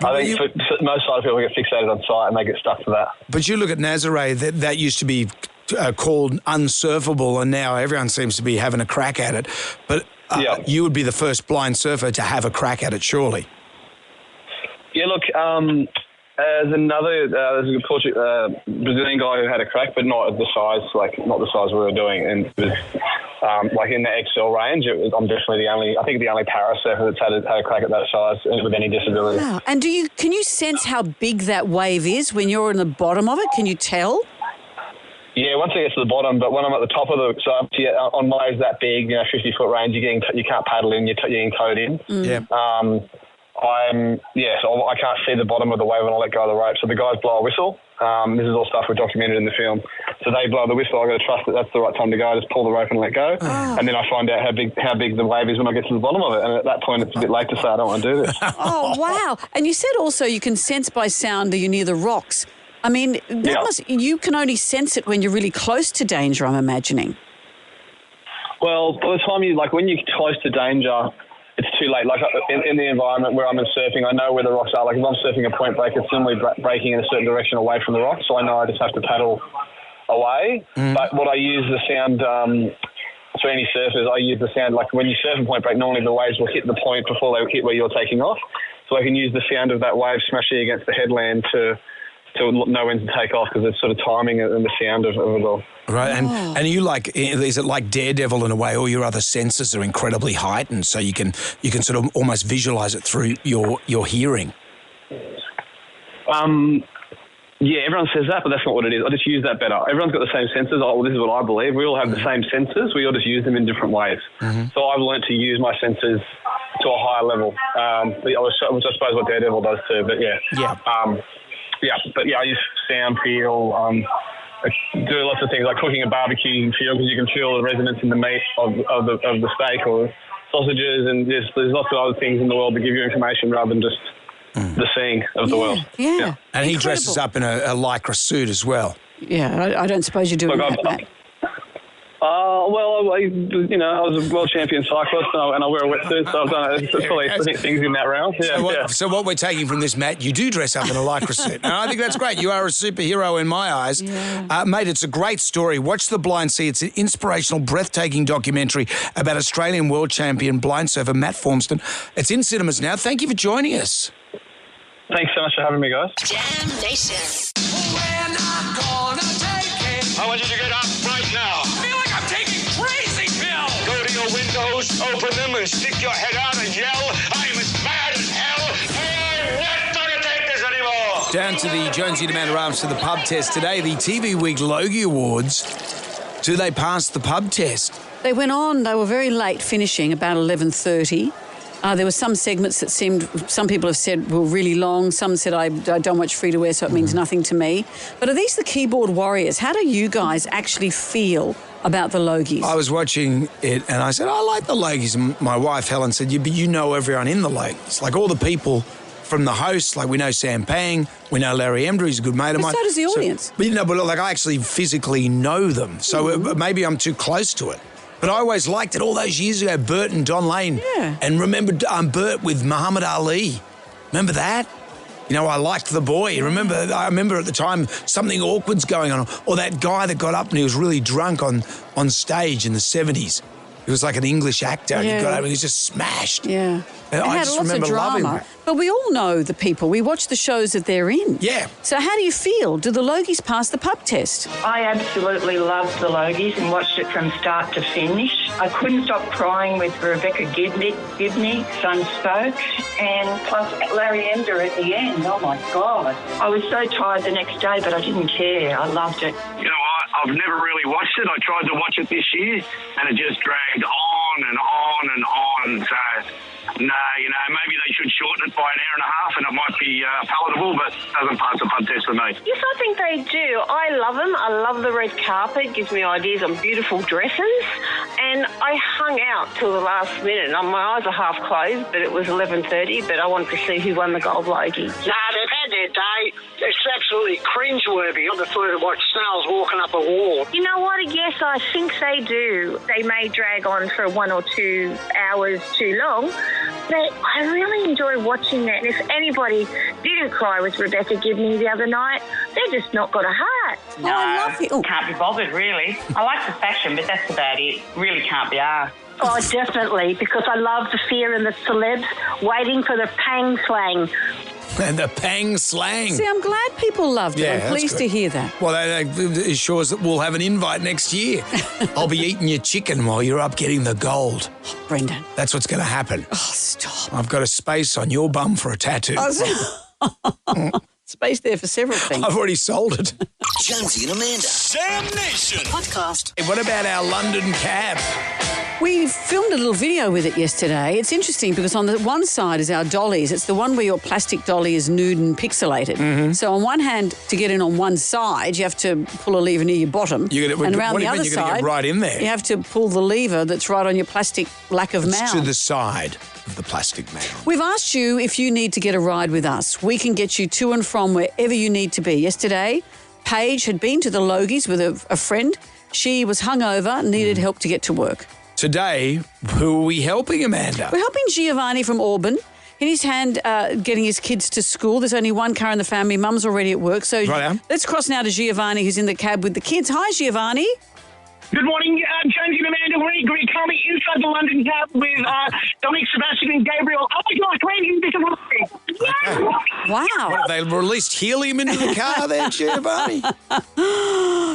I think most sight people get fixated on sight and they get stuck to that. But you look at Nazaré, that used to be called unsurfable, and now everyone seems to be having a crack at it. But you would be the first blind surfer to have a crack at it, surely. Yeah, look, there's a Brazilian guy who had a crack, but not the size we were doing. And it was, in the XL range, I'm definitely the only para surfer that's had a crack at that size with any disability. Wow. And can you sense how big that wave is when you're in the bottom of it? Can you tell? Yeah, once it gets to the bottom, but when I'm at the top of on waves that big, 50-foot range, you can't paddle in, you're getting towed in. Yeah. so I can't see the bottom of the wave when I let go of the rope. So the guys blow a whistle. This is all stuff we documented in the film. So they blow the whistle. I've got to trust that that's the right time to go. I just pull the rope and let go. Oh. And then I find out how big the wave is when I get to the bottom of it. And at that point, it's a bit late to say I don't want to do this. Oh, wow. And you said also you can sense by sound that you're near the rocks. I mean, you can only sense it when you're really close to danger, I'm imagining. Well, by the time when you're close to danger, it's too late. Like in the environment where I'm in surfing, I know where the rocks are. Like if I'm surfing a point break, it's similarly breaking in a certain direction away from the rocks, so I know I just have to paddle away. But what I use the sound for any surfers, I use the sound like when you surf a point break, normally the waves will hit the point before they hit where you're taking off. So I can use the sound of that wave smashing against the headland to know when to take off because it's sort of timing and the sound of it all. Right, and are you is it like Daredevil in a way? All your other senses are incredibly heightened, so you can sort of almost visualise it through your hearing. Yeah, everyone says that, but that's not what it is. I just use that better. Everyone's got the same senses. Oh, well, this is what I believe. We all have the same senses. We all just use them in different ways. So I've learnt to use my senses to a higher level, which I suppose what Daredevil does too. But I use sound, feel, do lots of things like cooking a barbecue. You can feel because you can feel the resonance in the meat of the steak or sausages, and there's lots of other things in the world that give you information rather than just the seeing of the world. Yeah. And he dresses up in a lycra suit as well. Yeah, I don't suppose you're doing that, Matt. Well, I was a world champion cyclist and I wear a wetsuit, so I've done probably things in that realm. So what we're taking from this, Matt, you do dress up in a lycra suit. And I think that's great. You are a superhero in my eyes. Yeah. Mate, it's a great story. Watch The Blind Sea. It's an inspirational, breathtaking documentary about Australian world champion blind surfer Matt Formston. It's in cinemas now. Thank you for joining us. Thanks so much for having me, guys. Jam Nation. I want you to get up right now. I feel like I'm taking crazy pills. Go to your windows, open them, and stick your head out and yell, I'm as mad as hell. I'm not going to take this anymore. Down to the Jonesy and Amanda Arms for the pub test today. The TV Week Logie Awards. Do they pass the pub test? They went on. They were very late finishing, about 11:30. There were some segments that some people have said were really long. Some said, I don't watch free-to-air, so it means nothing to me. But are these the keyboard warriors? How do you guys actually feel about the Logies? I was watching it and I said, I like the Logies. And my wife, Helen, said, but you know everyone in the Logies. Like all the people from the hosts, like we know Sam Pang, we know Larry Emdry, he's a good mate of mine. But so does the audience. But I actually physically know them. So maybe I'm too close to it. But I always liked it all those years ago, Bert and Don Lane. Yeah. And remember Bert with Muhammad Ali. Remember that? I liked the boy. I remember at the time something awkward's going on. Or that guy that got up and he was really drunk on stage in the 70s. He was like an English actor. And he got up and he was just smashed. Yeah. And I just remember loving it. But we all know the people. We watch the shows that they're in. Yeah. So how do you feel? Do the Logies pass the pub test? I absolutely loved the Logies and watched it from start to finish. I couldn't stop crying with Rebecca Gibney, Sunspoke, and plus Larry Emder at the end. Oh, my God. I was so tired the next day, but I didn't care. I loved it. I've never really watched it. I tried to watch it this year, and it just dragged on and on and on. So, no, maybe they should shorten it by an hour and a half, and it might be palatable, but it doesn't pass the pub test for me. Yes, I think they do. I love them. I love the red carpet. It gives me ideas on beautiful dresses. And I hung out till the last minute. My eyes are half closed, but it was 11:30, but I wanted to see who won the gold Logie. Nah, they've had their day. It's absolutely cringeworthy. I prefer to watch snails walking up a wall. You know what? Yes, I think they do. They may drag on for 1 or 2 hours too long, but I really enjoy watching that. And if anybody didn't cry with Rebecca Gibney the other night, they've just not got a heart. No, I love it. Can't be bothered, really. I like the fashion, but that's about it. Really can't be asked. Oh, definitely, because I love the fear and the celebs waiting for the pang slang. And the pang slang. See, I'm glad people loved it. I'm pleased to hear that. Well, it assures that we'll have an invite next year. I'll be eating your chicken while you're up getting the gold. Oh, Brendan. That's what's going to happen. Oh, stop. I've got a space on your bum for a tattoo. Space there for several things. I've already sold it. Jonesy and Amanda. Jam Nation. Podcast. Hey, what about our London cab? We filmed a little video with it yesterday. It's interesting because on the one side is our dollies. It's the one where your plastic dolly is nude and pixelated. Mm-hmm. So on one hand, to get in on one side, you have to pull a lever near your bottom. And around the other side, get right in there. You have to pull the lever that's right on your plastic lack of It's mound. to the side of the plastic mound. We've asked you if you need to get a ride with us. We can get you to and from wherever you need to be. Yesterday, Paige had been to the Logies with a friend. She was hungover and needed help to get to work. Today, who are we helping, Amanda? We're helping Giovanni from Auburn. In his hand, getting his kids to school. There's only one car in the family. Mum's already at work. So let's cross now to Giovanni, who's in the cab with the kids. Hi, Giovanni. Good morning, Jonesy and Amanda. We're currently inside the London cab with Dominic, Sebastian and Gabriel. Oh my gosh, we're in this one. Wow. What, they released helium into the car there, Giovanni?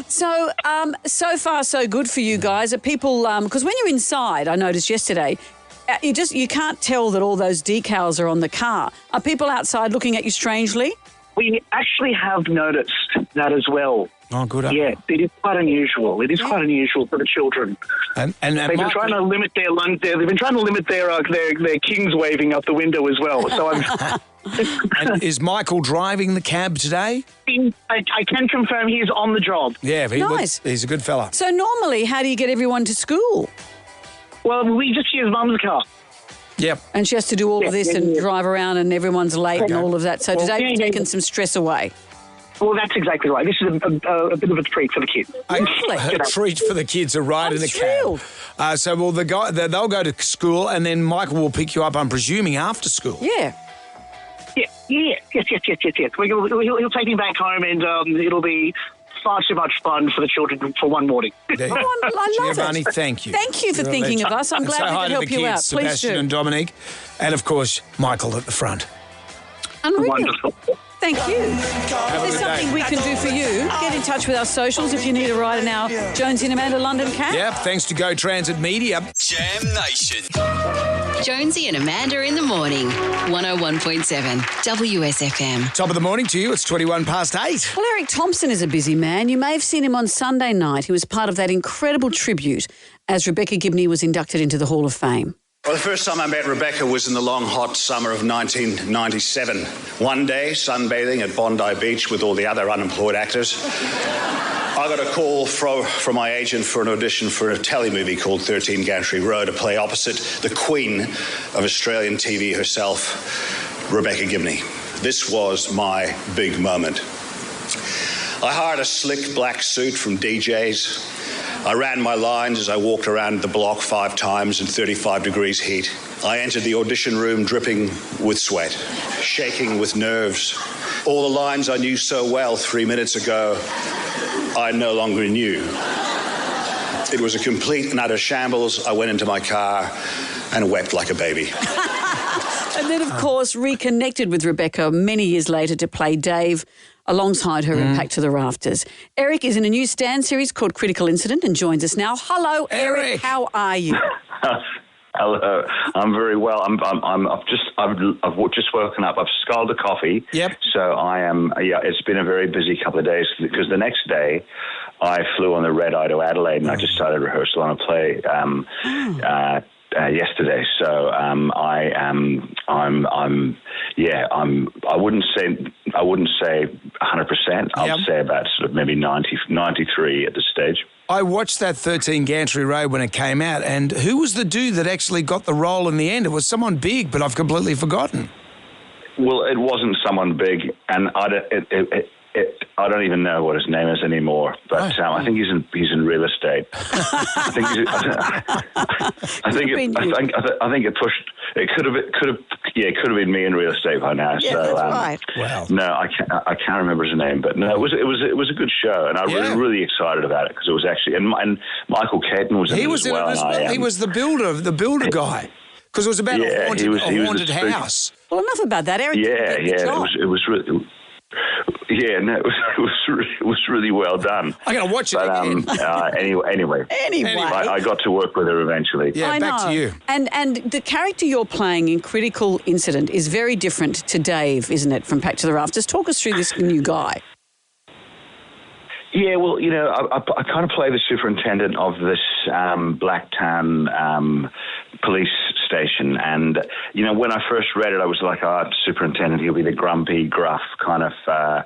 So far, so good for you guys. Are people, because when you're inside, I noticed yesterday, you can't tell that all those decals are on the car. Are people outside looking at you strangely? We actually have noticed that as well. Oh, good. Yeah, it is quite unusual. It is quite unusual for the children. And they've been trying to limit their lunch. They've been trying to limit their kings waving out the window as well. So And is Michael driving the cab today? I can confirm he is on the job. Yeah, Nice. He's a good fella. So normally, how do you get everyone to school? Well, we just use Mum's car. Yep. And she has to do all of this and drive around and everyone's late and all of that. So today we've taken some stress away. Well, that's exactly right. This is a bit of a treat for the kids. A treat for the kids, a ride in a cab. So they'll go to school and then Michael will pick you up, I'm presuming, after school. Yeah. Yes. He'll take me back home and it'll be far too much fun for the children for one morning. I love Giovanni, it. thank you. Thank you for You're a thinking legend. of us. I'm And glad say we hi could to help the you kids, out. Please Sebastian do. and Dominic. And, of course, Michael at the front. Unreal. Wonderful. Thank you. If there's something we can do for you, get in touch with our socials if you need a ride in our Jonesy and Amanda London cab. Yep, thanks to Go Transit Media. Jam Nation. Jonesy and Amanda in the morning. 101.7 WSFM. Top of the morning to you. It's 21 past 8. Well, Eric Thompson is a busy man. You may have seen him on Sunday night. He was part of that incredible tribute as Rebecca Gibney was inducted into the Hall of Fame. Well, the first time I met Rebecca was in the long, hot summer of 1997. One day, sunbathing at Bondi Beach with all the other unemployed actors, I got a call from my agent for an audition for a telemovie called 13 Gantry Road to play opposite the queen of Australian TV herself, Rebecca Gibney. This was my big moment. I hired a slick black suit from DJs. I ran my lines as I walked around the block 5 times in 35 degrees heat. I entered the audition room dripping with sweat, shaking with nerves. All the lines I knew so well 3 minutes ago, I no longer knew. It was a complete and utter shambles. I went into my car and wept like a baby. And then, of course, reconnected with Rebecca many years later to play Dave alongside her in Packed to the Rafters. Eric is in a new Stan series called Critical Incident and joins us now. Hello, Eric. How are you? Hello, I'm very well. I've just woken up. I've sculled a coffee. Yep. So I am. Yeah, it's been a very busy couple of days because the next day I flew on the red eye to Adelaide and I just started rehearsal on a play. Yesterday, so I wouldn't say 100%. I'll say about sort of maybe 93 at this stage. I watched that 13 Gantry Road when it came out, and who was the dude that actually got the role in the end? It was someone big, but I've completely forgotten. Well, it wasn't someone big, and I don't even know what his name is anymore. But I think he's in real estate. I think it pushed. It could have been me in real estate by now. Yeah, so that's right. Wow. No, I can't remember his name. But no, it was a good show, and I was really excited about it because it was actually and Michael Caton was in it as well. He was the builder guy. Because it was about a haunted house. Well, enough about that, Eric. It was really. Yeah, no, it was really well done. I'm going to watch it again. Anyway. I got to work with her eventually. Yeah, back to you. And the character you're playing in Critical Incident is very different to Dave, isn't it, from Packed to the Rafters? Talk us through this new guy. Yeah, well, I kind of play the superintendent of this Blacktown police station. And, when I first read it, I was like, superintendent, he'll be the grumpy, gruff kind of, guy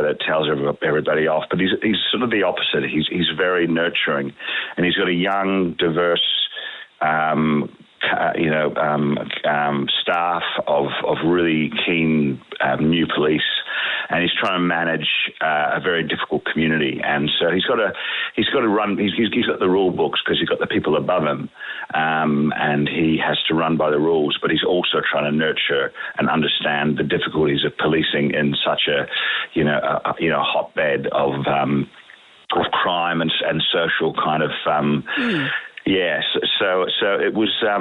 that tells everybody off. But he's sort of the opposite. He's very nurturing. And he's got a young, diverse, staff of really keen new police, and he's trying to manage a very difficult community. And so he's got to run. He's got the rule books because he's got the people above him, and he has to run by the rules. But he's also trying to nurture and understand the difficulties of policing in such a hotbed of crime and social kind of. Yes, so it was. I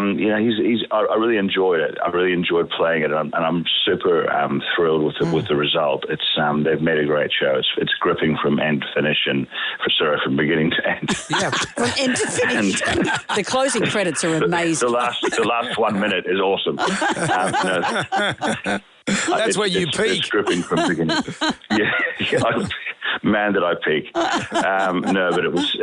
really enjoyed it. I really enjoyed playing it, and I'm super thrilled with the result. It's they've made a great show. It's gripping from end to finish, and from beginning to end. Yeah, from end to finish. The closing credits are amazing. The last 1 minute is awesome. That's where you peak. It's gripping from beginning. Yeah. Man, did I peak? No, but it was.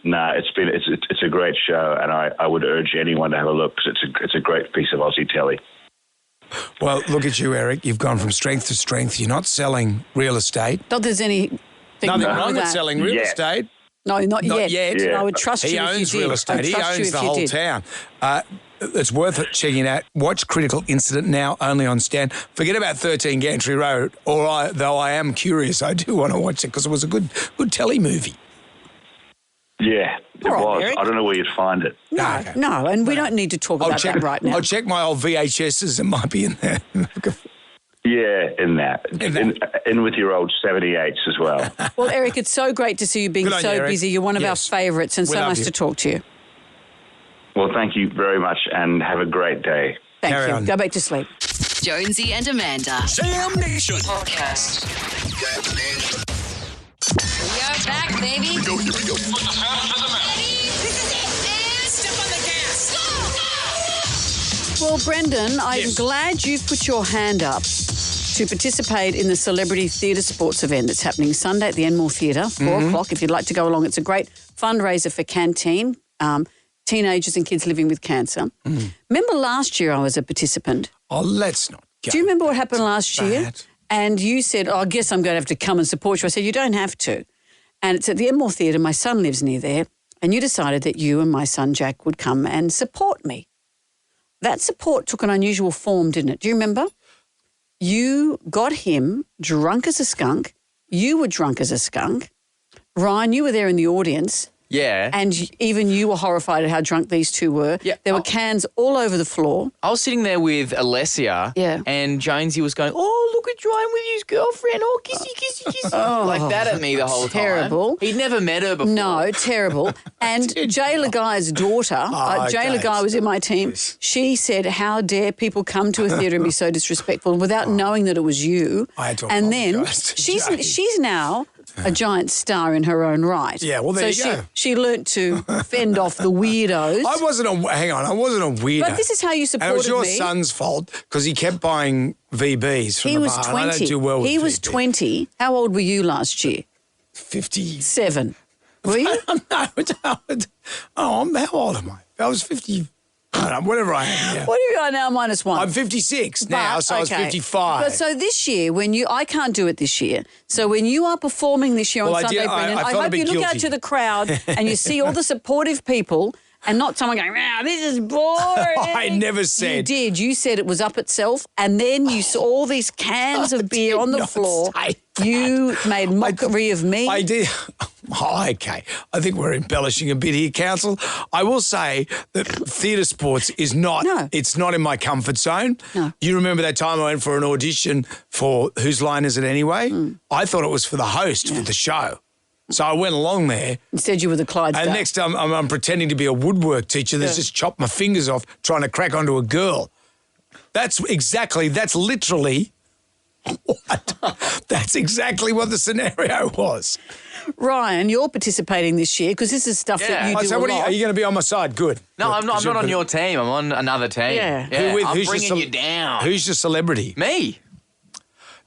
It's a great show, and I would urge anyone to have a look because it's a great piece of Aussie telly. Well, look at you, Eric. You've gone from strength to strength. You're not selling real estate. Not there's anything wrong with selling real estate. No, not yet. Yeah. I would trust you if you did. He owns real estate. He owns the whole town. It's worth it checking out. Watch Critical Incident now, only on Stan. Forget about 13 Gantry Road, though I am curious. I do want to watch it because it was a good telly movie. Yeah, it was. Eric. I don't know where you'd find it. No, and we don't need to talk about that right now. I'll check my old VHSs. It might be in there. Yeah, in that. In with your old 78s as well. Well, Eric, it's so great to see you being so busy. You're one of our favourites and so nice to talk to you. Well, thank you very much and have a great day. Thank you. Go back to sleep. Jonesy and Amanda. Jam Nation Podcast. We are back, baby. Here we go. This is it. And step on the gas. Well, Brendan, I'm glad you've put your hand up to participate in the Celebrity Theatre Sports event that's happening Sunday at the Enmore Theatre, 4 o'clock. If you'd like to go along, it's a great fundraiser for Canteen, teenagers and kids living with cancer. Remember last year I was a participant? Oh, let's not go. Do you remember what happened last year? And you said, I guess I'm going to have to come and support you. I said, you don't have to. And it's at the Enmore Theatre. My son lives near there. And you decided that you and my son Jack would come and support me. That support took an unusual form, didn't it? Do you remember? You got him drunk as a skunk. You were drunk as a skunk. Ryan, you were there in the audience. Yeah. And even you were horrified at how drunk these two were. Yeah. There were cans all over the floor. I was sitting there with Alessia. Yeah. And Jonesy was going, oh, look at Ryan with his girlfriend. Oh, kissy, kissy, kissy. Like that at me the whole time. Terrible. He'd never met her before. No, terrible. And Jay Laguy's daughter, Jay Laguy was in my team, she said, how dare people come to a theatre and be so disrespectful without knowing that it was you. I had to and then apologise to Jay. she's now a giant star in her own right. Yeah, well, there you go. She learnt to fend off the weirdos. I wasn't a weirdo. But this is how you supported me. And it was your son's fault because he kept buying VBs from He the was bar. 20. I don't do well with he was VB. 20. How old were you last year? 57. Were you? How old am I? I was 50. I don't know, whatever I am. Yeah. What are you on now, -1? I'm 56 now, But, so I was okay. 55. But so this year, I can't do it this year. So when you are performing this year on Well, I Sunday, did- Brendan, I I felt a hope bit you look out guilty. to the crowd and you see all the supportive people and not someone going, wow, this is boring. I never said. You did. You said it was up itself, and then you saw all these cans of beer on the floor. You made mockery of me. I did. Oh, okay. I think we're embellishing a bit here, Council. I will say that theatre sports is not, it's not in my comfort zone. No. You remember that time I went for an audition for Whose Line Is It Anyway? I thought it was for the host for the show. So I went along there. Instead you were the Clydesdale. And next time I'm pretending to be a woodwork teacher that's just chopped my fingers off trying to crack onto a girl. That's literally what? That's exactly what the scenario was. Ryan, you're participating this year because this is stuff that you do so a lot. are you going to be on my side? Good. No, I'm not on your team. I'm on another team. Yeah. I'm who's bringing you down. Who's your celebrity? Me.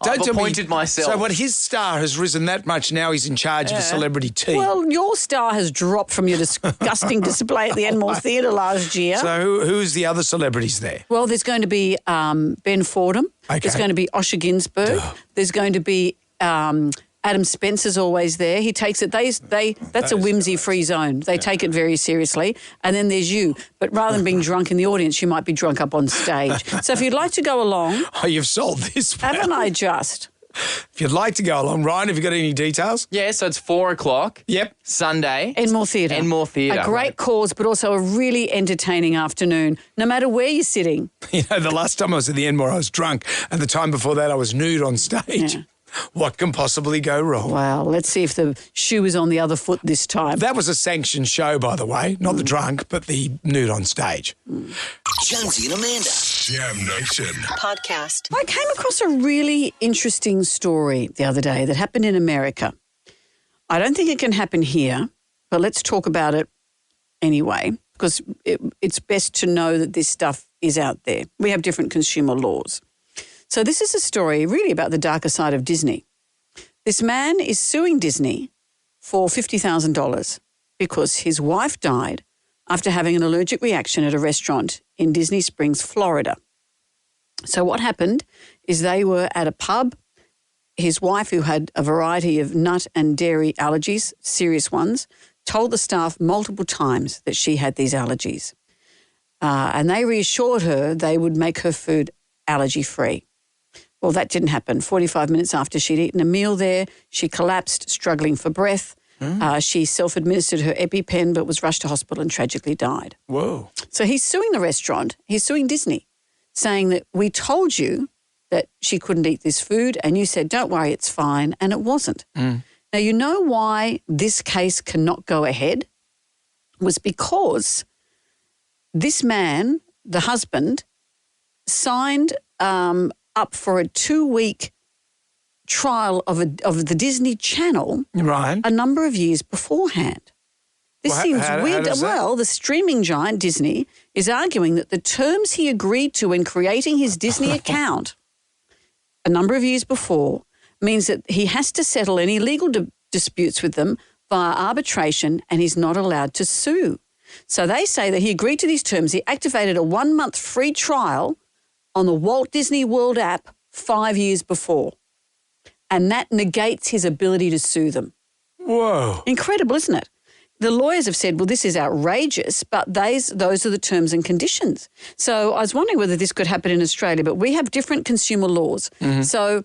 Don't I've tell me- appointed myself. So what, his star has risen that much, now he's in charge of a celebrity team. Well, your star has dropped from your disgusting display at the Enmore Theatre last year. So who's the other celebrities there? Well, there's going to be Ben Fordham. Okay. There's going to be Osher Ginsburg. There's going to be Adam Spencer's always there. He takes it. That's a whimsy-free zone. They take it very seriously. And then there's you. But rather than being drunk in the audience, you might be drunk up on stage. So if you'd like to go along, Oh, you've sold this. haven't I just? If you'd like to go along, Ryan, have you got any details? Yeah, so it's 4:00. Yep. Sunday. Enmore Theatre. Enmore Theatre. A great cause, but also a really entertaining afternoon, no matter where you're sitting. You know, the last time I was at the Enmore, I was drunk, and the time before that, I was nude on stage. Yeah. What can possibly go wrong? Well, let's see if the shoe is on the other foot this time. That was a sanctioned show, by the way. Not the drunk, but the nude on stage. Jonesy and Amanda. Jam Nation. Podcast. I came across a really interesting story the other day that happened in America. I don't think it can happen here, but let's talk about it anyway, because it's best to know that this stuff is out there. We have different consumer laws. So this is a story really about the darker side of Disney. This man is suing Disney for $50,000 because his wife died after having an allergic reaction at a restaurant in Disney Springs, Florida. So what happened is they were at a pub. His wife, who had a variety of nut and dairy allergies, serious ones, told the staff multiple times that she had these allergies. And they reassured her they would make her food allergy-free. Well, that didn't happen. 45 minutes after she'd eaten a meal there, she collapsed, struggling for breath. She self-administered her EpiPen but was rushed to hospital and tragically died. Whoa. So he's suing the restaurant. He's suing Disney, saying that we told you that she couldn't eat this food and you said, don't worry, it's fine, and it wasn't. Now, you know why this case cannot go ahead? Was because this man, the husband, signed up for a 2-week trial of the Disney Channel a number of years beforehand. This seems weird. Well, the streaming giant Disney is arguing that the terms he agreed to in creating his Disney account a number of years before means that he has to settle any legal disputes with them via arbitration and he's not allowed to sue. So they say that he agreed to these terms. He activated a 1-month free trial on the Walt Disney World app 5 years before. And that negates his ability to sue them. Whoa. Incredible, isn't it? The lawyers have said, well, this is outrageous, but those are the terms and conditions. So I was wondering whether this could happen in Australia, but we have different consumer laws. So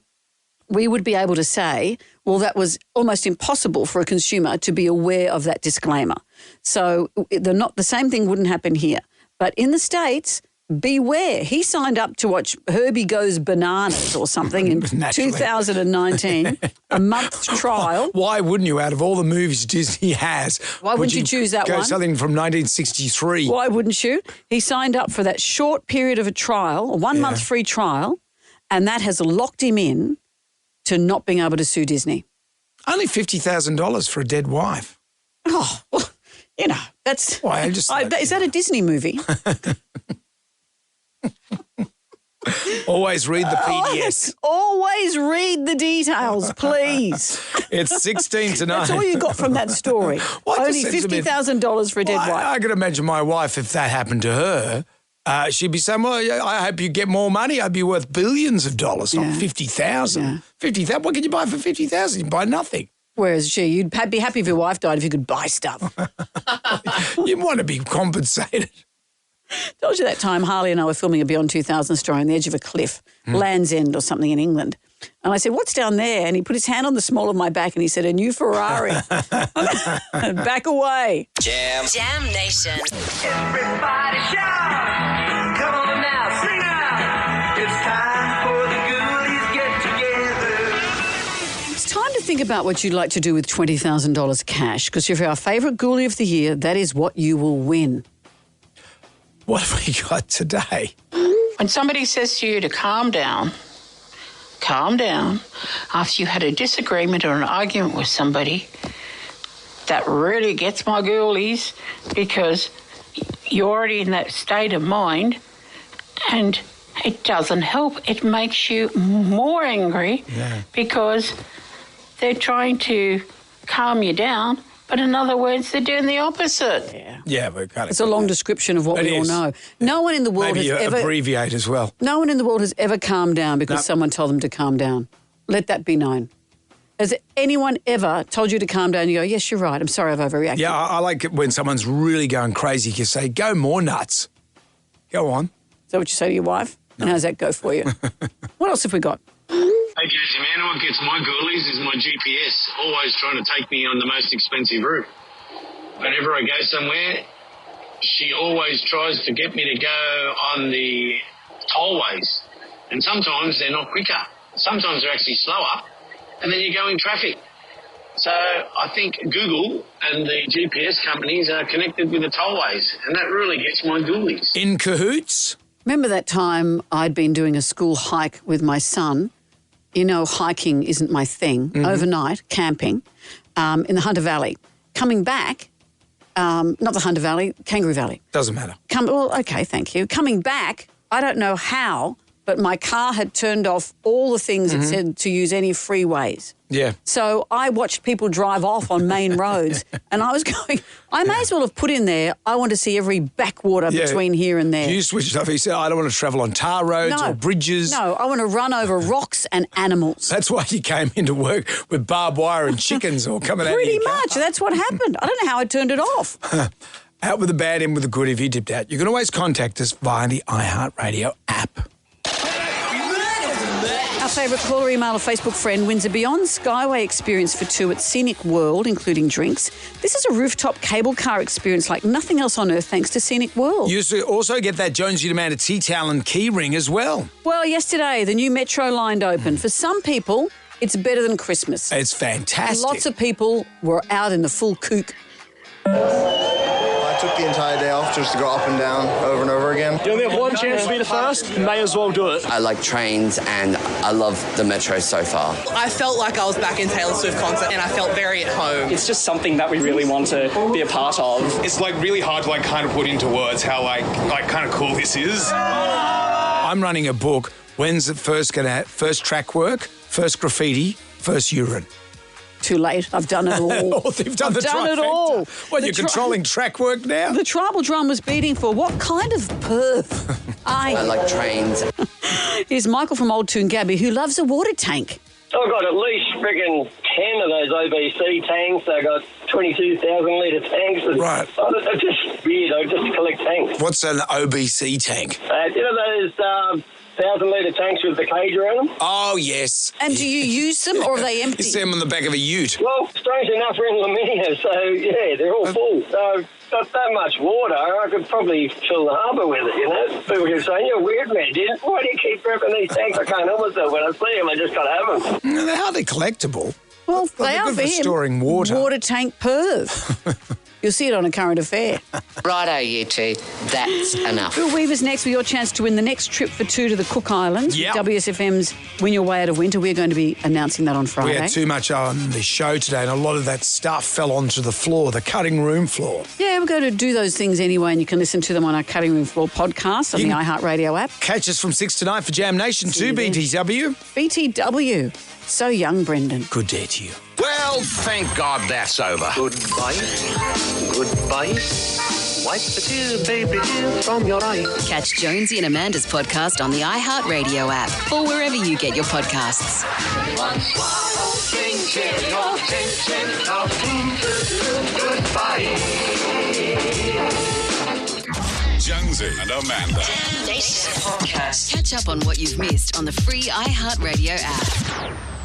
we would be able to say, well, that was almost impossible for a consumer to be aware of that disclaimer. So the same thing wouldn't happen here. But in the States, beware. He signed up to watch Herbie Goes Bananas or something in 2019, a month's trial. Why wouldn't you, out of all the movies Disney has? Why wouldn't you choose that one? Something from 1963. Why wouldn't you? He signed up for that short period of a trial, a 1-month free trial, and that has locked him in to not being able to sue Disney. Only $50,000 for a dead wife. Oh, well, you know, that's... Why, is that a Disney movie? Always read the PDS. Always read the details, please. It's 16 to 9. That's all you got from that story. Only $50,000 for a dead wife. I could imagine my wife, if that happened to her, she'd be saying, well, I hope you get more money. I'd be worth billions of dollars, not 50,000. Yeah. 50,000. What can you buy for 50,000? You can buy nothing. Whereas you'd be happy if your wife died if you could buy stuff. You want to be compensated. Told you that time Harley and I were filming a Beyond 2000 story on the edge of a cliff, Land's End or something in England. And I said, what's down there? And he put his hand on the small of my back and he said, a new Ferrari. Back away. Jam Nation. Everybody shout! Come on now, sing out! It's time for the ghoulies get together. It's time to think about what you'd like to do with $20,000 cash, because if you're our favourite ghoulie of the year, that is what you will win. What have we got today? When somebody says to you to calm down, after you had a disagreement or an argument with somebody, that really gets my ghoulies, because you're already in that state of mind, and it doesn't help. It makes you more angry because they're trying to calm you down, but in other words, they're doing the opposite. Yeah, but kind of. It's a long description of what we all know. No one in the world Maybe has ever abbreviate as well. No one in the world has ever calmed down because someone told them to calm down. Let that be known. Has anyone ever told you to calm down and you go, yes, you're right, I'm sorry I've overreacted? Yeah, I like it when someone's really going crazy. You say, go more nuts. Go on. Is that what you say to your wife? No. And how's that go for you? What else have we got? Hey, Jonesy, man, what gets my ghoulies is my GPS, always trying to take me on the most expensive route. Whenever I go somewhere, she always tries to get me to go on the tollways. And sometimes they're not quicker. Sometimes they're actually slower. And then you go in traffic. So I think Google and the GPS companies are connected with the tollways, and that really gets my ghoulies. In cahoots? Remember that time I'd been doing a school hike with my son? You know, hiking isn't my thing. Overnight, camping in the Hunter Valley. Coming back, not the Hunter Valley, Kangaroo Valley. Doesn't matter. Well, okay, thank you. Coming back, I don't know how, but my car had turned off all the things it said to use any freeways. Yeah. So I watched people drive off on main roads and I was going, I may as well have put in there, I want to see every backwater between here and there. You switched off. You said, I don't want to travel on tar roads or bridges. No, I want to run over rocks and animals. That's why you came into work with barbed wire and chickens all coming out of your car. Pretty much. That's what happened. I don't know how I turned it off. Out with the bad, in with the good if you dipped out. You can always contact us via the iHeartRadio app. Our favourite caller, email or Facebook friend wins a Beyond Skyway experience for two at Scenic World, including drinks. This is a rooftop cable car experience like nothing else on earth thanks to Scenic World. You also get that Jonesy Amanda tea towel and key ring as well. Well, yesterday the new Metro line opened. For some people, it's better than Christmas. It's fantastic. Lots of people were out in the full kook. I took the entire day off just to go up and down over and over again. You only have one chance to be the first, may as well do it. I like trains and I love the Metro so far. I felt like I was back in Taylor Swift concert and I felt very at home. It's just something that we really want to be a part of. It's like really hard to like kind of put into words how like kind of cool this is. I'm running a book. When's it first track work, first graffiti, first urine? Too late. I've done it all. You've done the done it trifecta. all. Well, you're controlling track work now? The tribal drum was beating for what kind of perv? I like trains. Here's Michael from Old Toongabbie who loves a water tank. I've got at least friggin' 10 of those OBC tanks. I've got 22,000 litre tanks. Right. They're just weird. I just collect tanks. What's an OBC tank? You know those 1,000-litre tanks with the cage around them? Oh, yes. And do you use them or are they empty? You see them on the back of a ute. Well, strange enough, we're in Laminia, so, yeah, they're all full. So, got that much water, I could probably fill the harbour with it, you know? People keep saying, you're weird, man. Why do you keep prepping these tanks? I can't help myself. When I see them, I just got to have them. They're hardly collectible. Well, they are good for him. Storing water. Water tank perv. You'll see it on A Current Affair. Righto, you two. That's enough. Bill Weaver's next with your chance to win the next trip for two to the Cook Islands. Yep. WSFM's Win Your Way Out of Winter. We're going to be announcing that on Friday. We had too much on the show today and a lot of that stuff fell onto the floor, the cutting room floor. Yeah, we're going to do those things anyway and you can listen to them on our Cutting Room Floor podcast on the iHeartRadio app. Catch us from 6 to 9 for Jam Nation 2 BTW. BTW. So young, Brendan. Good day to you. Well, thank God that's over. Goodbye. Goodbye. Wipe the tear, baby, tear from your eye. Catch Jonesy and Amanda's podcast on the iHeartRadio app or wherever you get your podcasts. Jonesy and Amanda. Damn Nation podcast. Catch up on what you've missed on the free iHeartRadio app.